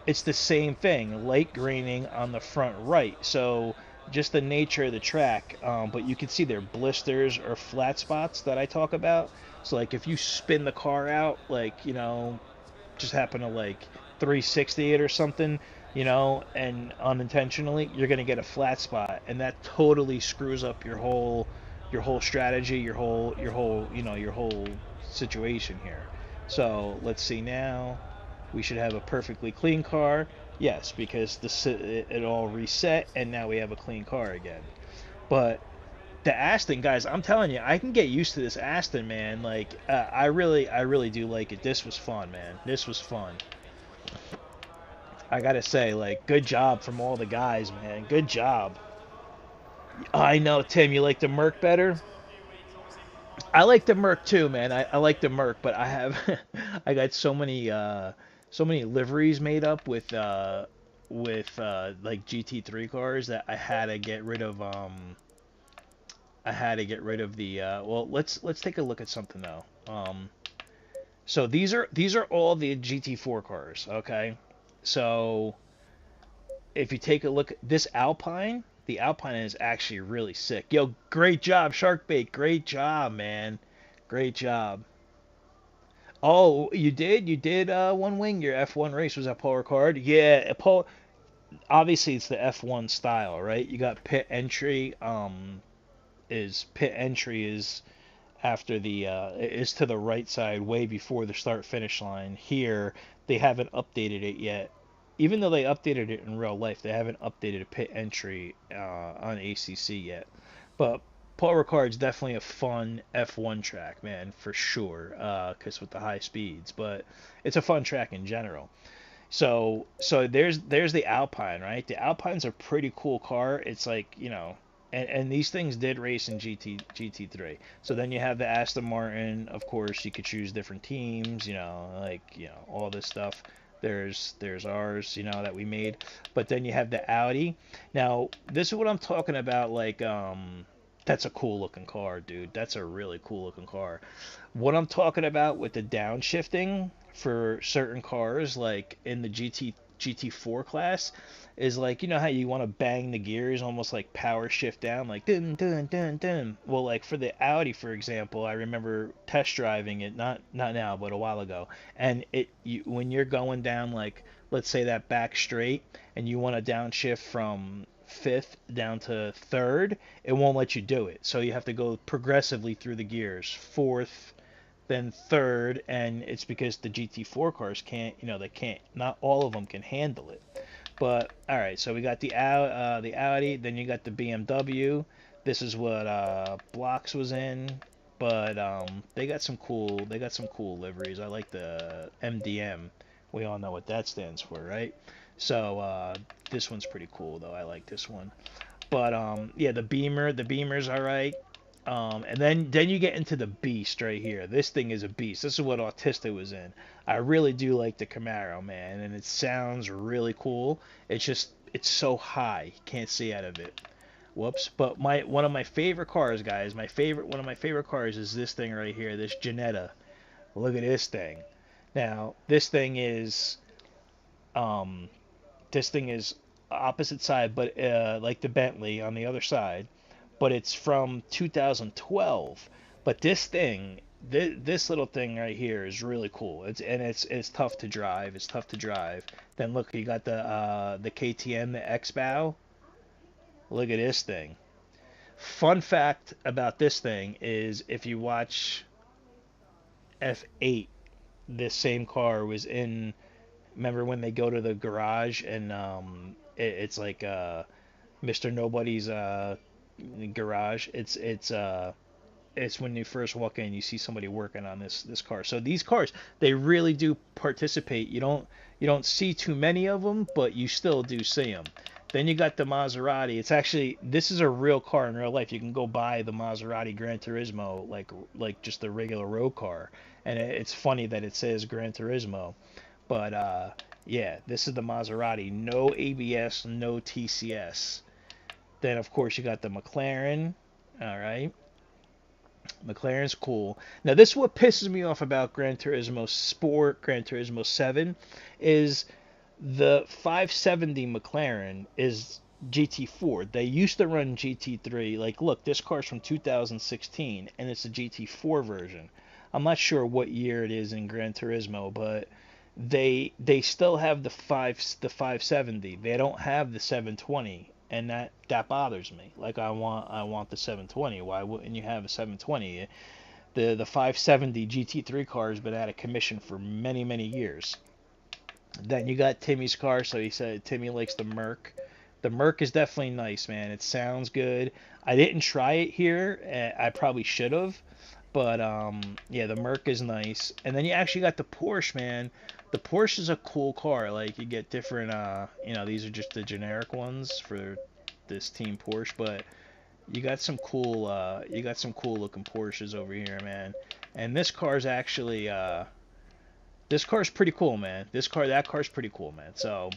it's the same thing, light graining on the front right. So just the nature of the track, but you can see there blisters or flat spots that I talk about. So like if you spin the car out, like, you know, just happen to like 360 it or something, you know, and unintentionally, you're gonna get a flat spot, and that totally screws up your whole strategy, your whole situation here. So let's see now. We should have a perfectly clean car. Yes, because it all reset, and now we have a clean car again. But the Aston, guys, I'm telling you, I can get used to this Aston, man. Like, I really do like it. This was fun, man. This was fun. I gotta say, like, good job from all the guys, man. Good job. I know, Tim, you like the Merc better? I like the Merc too, man. I like the Merc, but I have I got so many liveries made up with like GT3 cars that I had to get rid of the well, let's take a look at something though. So these are all the GT4 cars, okay? So if you take a look at this Alpine, the Alpine is actually really sick. Yo, great job, Sharkbait. Great job, man. Great job. Oh, you did one wing. Your F1 race was at Paul Ricard. Yeah, Paul. Obviously, it's the F1 style, right? You got pit entry is after the is to the right side, way before the start finish line. Here, they haven't updated it yet. Even though they updated it in real life, they haven't updated a pit entry on ACC yet. But Paul Ricard's definitely a fun F1 track, man, for sure, because with the high speeds. But it's a fun track in general. So there's the Alpine, right? The Alpine's a pretty cool car. It's like, you know, and these things did race in GT3. So then you have the Aston Martin. Of course, you could choose different teams, you know, like, you know, all this stuff. There's ours, you know, that we made. But then you have the Audi. Now, this is what I'm talking about, like, that's a cool looking car, dude. That's a really cool looking car. What I'm talking about with the downshifting for certain cars, like in the GT4 class, is like, you know how you want to bang the gears, almost like power shift down, like dun dun dun dun. Well, like for the Audi, for example, I remember test driving it, not now, but a while ago, and when you're going down, like, let's say that back straight, and you want to downshift from fifth down to third, it won't let you do it. So you have to go progressively through the gears, fourth, then third, and it's because the GT4 cars can't, you know, they can't, not all of them can handle it. But all right, so we got the Audi, then you got the BMW. This is what Blocks was in, but they got some cool liveries. I like the MDM. We all know what that stands for, right? So this one's pretty cool though. I like this one. But yeah, the Beamer's all right. And then you get into the beast right here. This thing is a beast. This is what Autistic was in. I really do like the Camaro, man, and it sounds really cool. It's so high, you can't see out of it. Whoops. But one of my favorite cars, guys, one of my favorite cars is this thing right here, this Jannetta. Look at this thing. Now, um this thing is opposite side, but like the Bentley on the other side, but it's from 2012. But this little thing right here is really cool. It's tough to drive. It's tough to drive. Then look, you got the KTM, the X Bow. Look at this thing. Fun fact about this thing is if you watch F8, this same car was in. Remember when they go to the garage and it's like Mr. Nobody's garage. It's when you first walk in, you see somebody working on this car. So these cars, they really do participate. You don't see too many of them, but you still do see them. Then you got the Maserati. This is a real car in real life. You can go buy the Maserati Gran Turismo like just a regular road car, and it's funny that it says Gran Turismo, but yeah, this is the Maserati. No ABS, no TCS. Then of course you got the McLaren. All right. McLaren's cool. Now this is what pisses me off about Gran Turismo Sport, Gran Turismo 7, is the 570 McLaren is GT4. They used to run GT3. Like, look, this car's from 2016, and it's a GT4 version. I'm not sure what year it is in Gran Turismo, but they still have the 570. They don't have the 720, and that bothers me. Like I want the 720. Why wouldn't you have a 720? The 570 GT3 car has been out of commission for many years. Then you got Timmy's car, so he said Timmy likes the Merc. The Merc is definitely nice, man. It sounds good. I didn't try it here. I probably should have, but yeah, the Merc is nice. And then you actually got the Porsche, man. The Porsche is a cool car. Like you get different, these are just the generic ones for this team Porsche, but you got some cool looking Porsches over here, man. And this car's pretty cool, man. That car's pretty cool, man. So,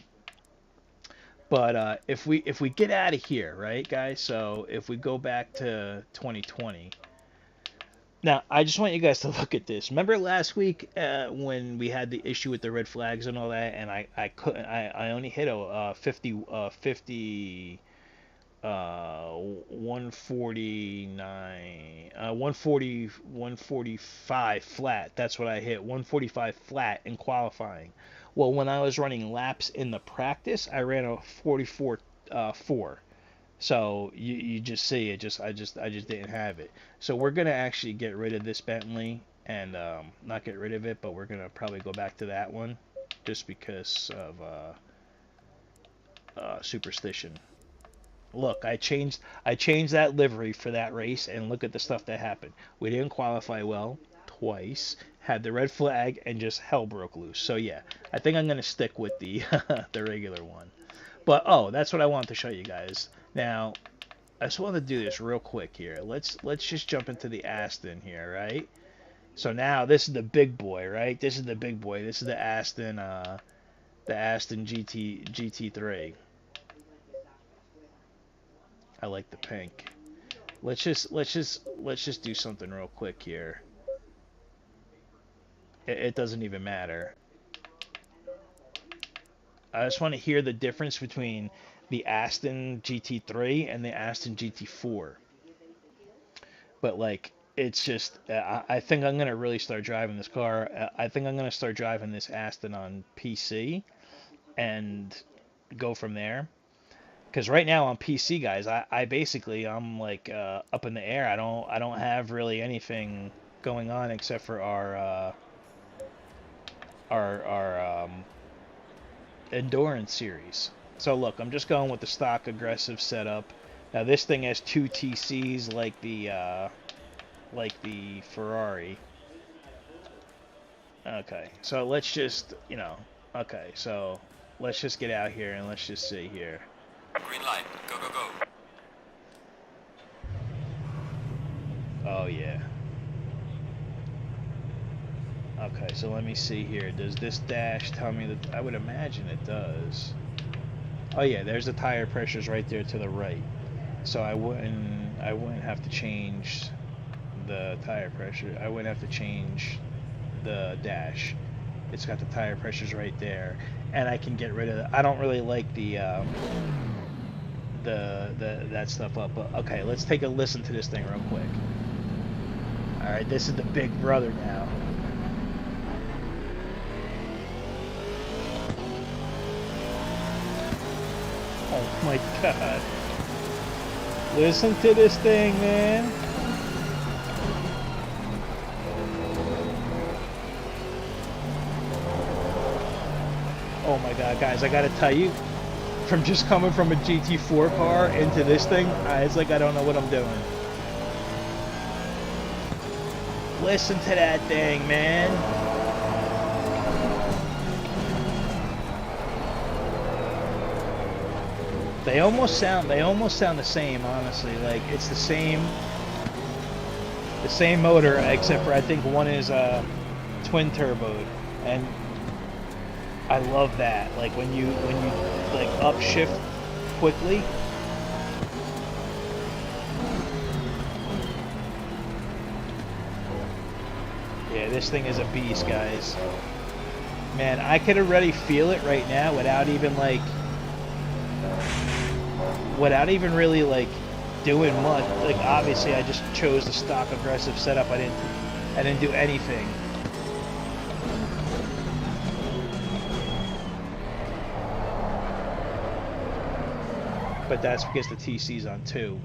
but if we get out of here, right, guys? So if we go back to 2020. Now, I just want you guys to look at this. Remember last week when we had the issue with the red flags and all that, and I couldn't. I only hit a 50 149 145 flat. That's what I hit, 145 flat in qualifying. Well, when I was running laps in the practice, I ran a 44 4. So you just see it. I just didn't have it. So we're gonna actually get rid of this Bentley, and not get rid of it, but we're gonna probably go back to that one just because of superstition. Look, I changed that livery for that race, and look at the stuff that happened. We didn't qualify well twice, had the red flag, and just hell broke loose. So yeah, I think I'm gonna stick with the the regular one. But oh, that's what I wanted to show you guys. Now, I just want to do this real quick here. Let's just jump into the Aston here, right? So now this is the big boy, right? This is the big boy. This is the Aston GT3. I like the pink. Let's just do something real quick here. It doesn't even matter. I just want to hear the difference between the Aston GT3 and the Aston GT4. But like, it's just, I think I'm gonna really start driving this car. I think I'm gonna start driving this Aston on PC and go from there. Because right now on PC, guys, I basically I'm like up in the air. I don't have really anything going on except for our endurance series. So look, I'm just going with the stock aggressive setup. Now this thing has two TCs like the Ferrari. Okay, so let's just, okay, so let's just get out here and let's just see here. Green light. Go, go, go. Oh yeah. Okay, so let me see here. Does this dash tell me that? I would imagine it does. Oh yeah, there's the tire pressures right there to the right. So I wouldn't have to change the tire pressure. I wouldn't have to change the dash. It's got the tire pressures right there, and I can get rid of it. I don't really like the that stuff up. But okay, let's take a listen to this thing real quick. All right, this is the big brother now. Oh my god. Listen to this thing, man. Oh my god, guys, I gotta tell you, from just coming from a GT4 car into this thing, it's like I don't know what I'm doing. Listen to that thing, man. They almost sound the same, honestly. Like it's the same motor, except for I think one is twin turboed, and I love that. Like when you like upshift quickly. Yeah, this thing is a beast, guys. Man, I could already feel it right now without even really like doing much. Like obviously I just chose the stock aggressive setup. I didn't do anything. But that's because the TC's on 2.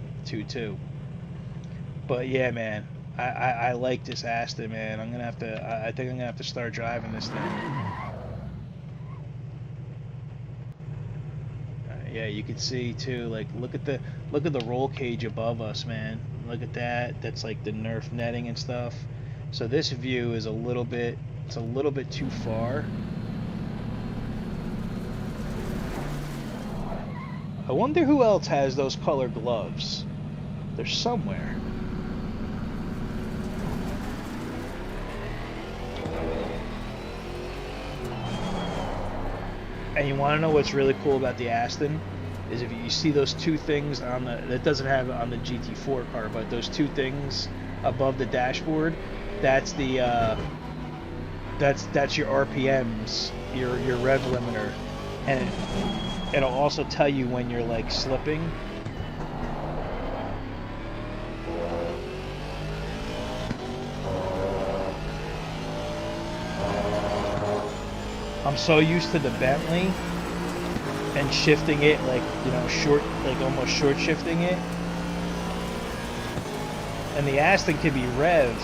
But yeah, man, I like this Aston, man. I'm gonna have to. I think I'm gonna have to start driving this thing. Yeah, you can see too. Like, look at the roll cage above us, man. Look at that. That's like the Nerf netting and stuff. So this view is a little bit. It's a little bit too far. I wonder who else has those color gloves. They're somewhere. And you want to know what's really cool about the Aston is if you see those two things on the that doesn't have it on the GT4 car, but those two things above the dashboard, that's the that's your RPMs, your rev limiter, and it'll also tell you when you're like slipping. I'm so used to the Bentley and shifting it like, short, like almost short shifting it. And the Aston can be revved.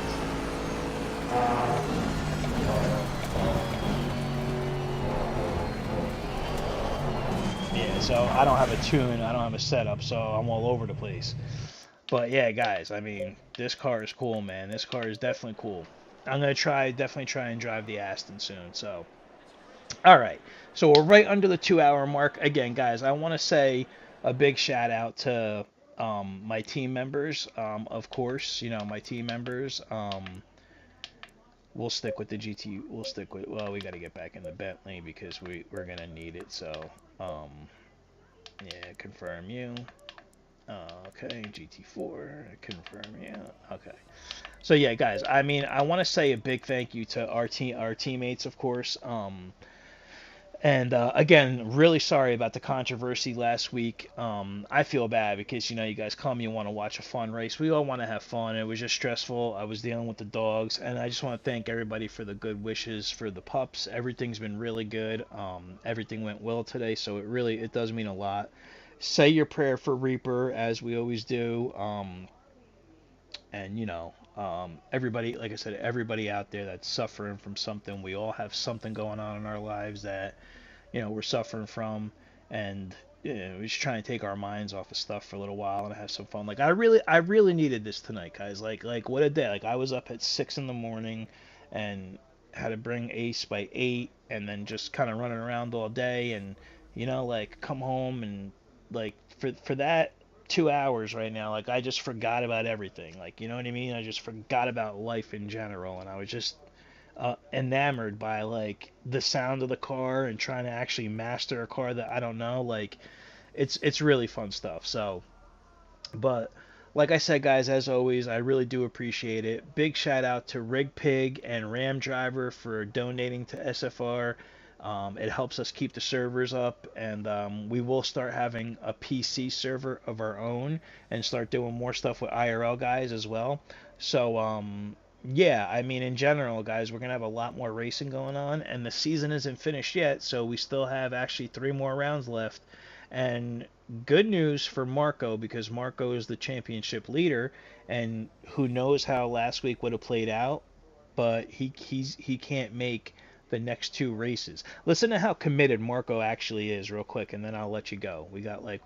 Yeah, so I don't have a tune, I don't have a setup, so I'm all over the place. But yeah, guys, I mean, this car is cool, man. This car is definitely cool. I'm gonna definitely try and drive the Aston soon, so. All right, so we're right under the 2-hour mark. Again, guys, I want to say a big shout out to my team members. Of course, my team members. We'll stick with the GT. We'll stick with. Well, we got to get back in the Bentley because we're gonna need it. So, yeah, confirm you. Okay, GT4. Confirm you. Okay. So yeah, guys. I mean, I want to say a big thank you to our teammates, of course. And again, really sorry about the controversy last week. I feel bad because you guys come, you want to watch a fun race. We all want to have fun. It was just stressful. I was dealing with the dogs, and I just want to thank everybody for the good wishes for the pups. Everything's been really good. Everything went well today, so it does mean a lot. Say your prayer for Reaper as we always do. And everybody, like I said, everybody out there that's suffering from something. We all have something going on in our lives that we're suffering from, and we just trying to take our minds off of stuff for a little while and have some fun. Like I really needed this tonight, guys. Like what a day. Like I was up at 6 in the morning and had to bring Ace by 8, and then just kind of running around all day, and like come home and like for that 2 hours right now, like I just forgot about everything. Like you know what I mean? I just forgot about life in general, and I was just enamored by like the sound of the car and trying to actually master a car that I don't know. Like it's really fun stuff. So, but like I said, guys, as always, I really do appreciate it. Big shout out to Rig Pig and Ram Driver for donating to SFR. It helps us keep the servers up, and we will start having a PC server of our own and start doing more stuff with IRL guys as well. So, yeah, I mean, in general, guys, we're going to have a lot more racing going on, and the season isn't finished yet, so we still have actually 3 more rounds left. And good news for Marco, because Marco is the championship leader, and who knows how last week would have played out, but he can't make the next 2 races. Listen to how committed Marco actually is, real quick, and then I'll let you go. We got like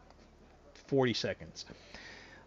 40 seconds.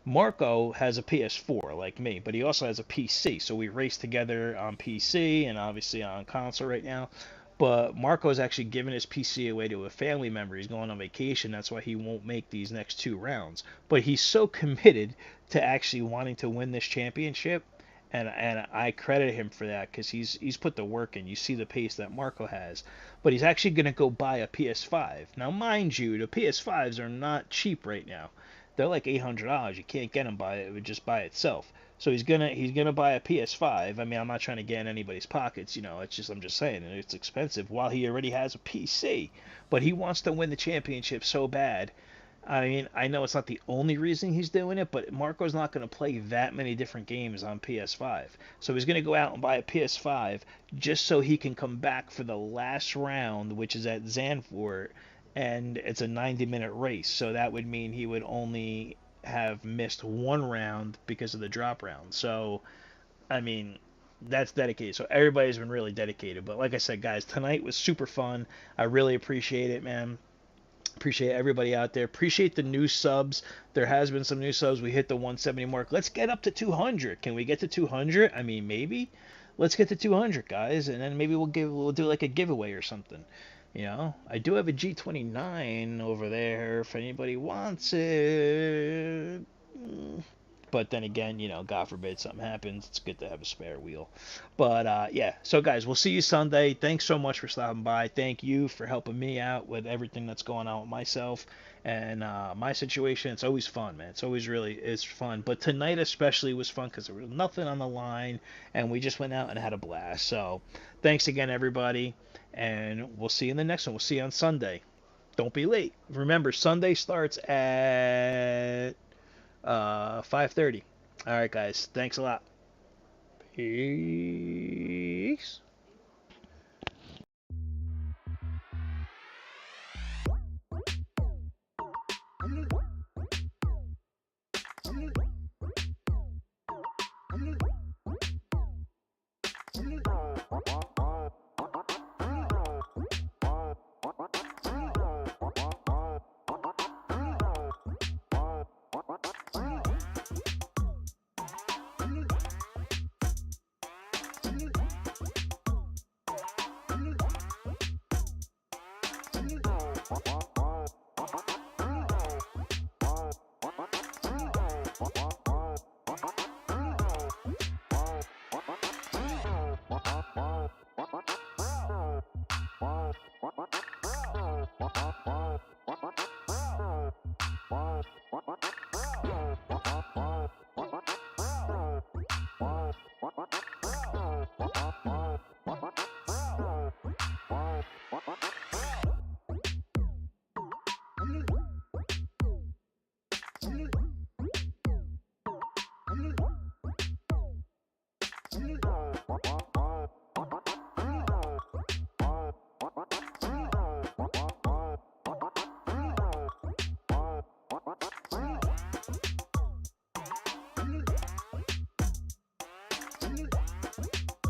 Marco has a PS4 like me, but he also has a PC. So we race together on PC and obviously on console right now. But Marco's actually giving his PC away to a family member. He's going on vacation. That's why he won't make these next 2 rounds. But he's so committed to actually wanting to win this championship, and I credit him for that because he's put the work in. You see the pace that Marco has. But he's actually going to go buy a PS5. Now, mind you, the PS5s are not cheap right now. They're like $800. You can't get them by it just by itself. So he's gonna buy a PS5. I mean, I'm not trying to get in anybody's pockets, It's just I'm just saying it's expensive. While he already has a PC, but he wants to win the championship so bad. I mean, I know it's not the only reason he's doing it, but Marco's not going to play that many different games on PS5. So he's going to go out and buy a PS5 just so he can come back for the last round, which is at Zandvoort, and it's a 90-minute race. So that would mean he would only have missed 1 round because of the drop round. So, I mean, that's dedicated. So everybody's been really dedicated. But like I said, guys, tonight was super fun. I really appreciate it, man. Appreciate everybody out there. Appreciate the new subs. There has been some new subs. We hit the 170 mark. Let's get up to 200. Can we get to 200? I mean, maybe. Let's get to 200, guys, and then maybe we'll do like a giveaway or something. I do have a G29 over there if anybody wants it. But then again, God forbid something happens, it's good to have a spare wheel. But yeah, so guys, we'll see you Sunday. Thanks so much for stopping by. Thank you for helping me out with everything that's going on with myself and my situation. It's always fun, man. It's fun. But tonight especially was fun because there was nothing on the line, and we just went out and had a blast. So thanks again, everybody, and we'll see you in the next one. We'll see you on Sunday. Don't be late. Remember, Sunday starts at 5:30. All right, guys. Thanks a lot. Peace.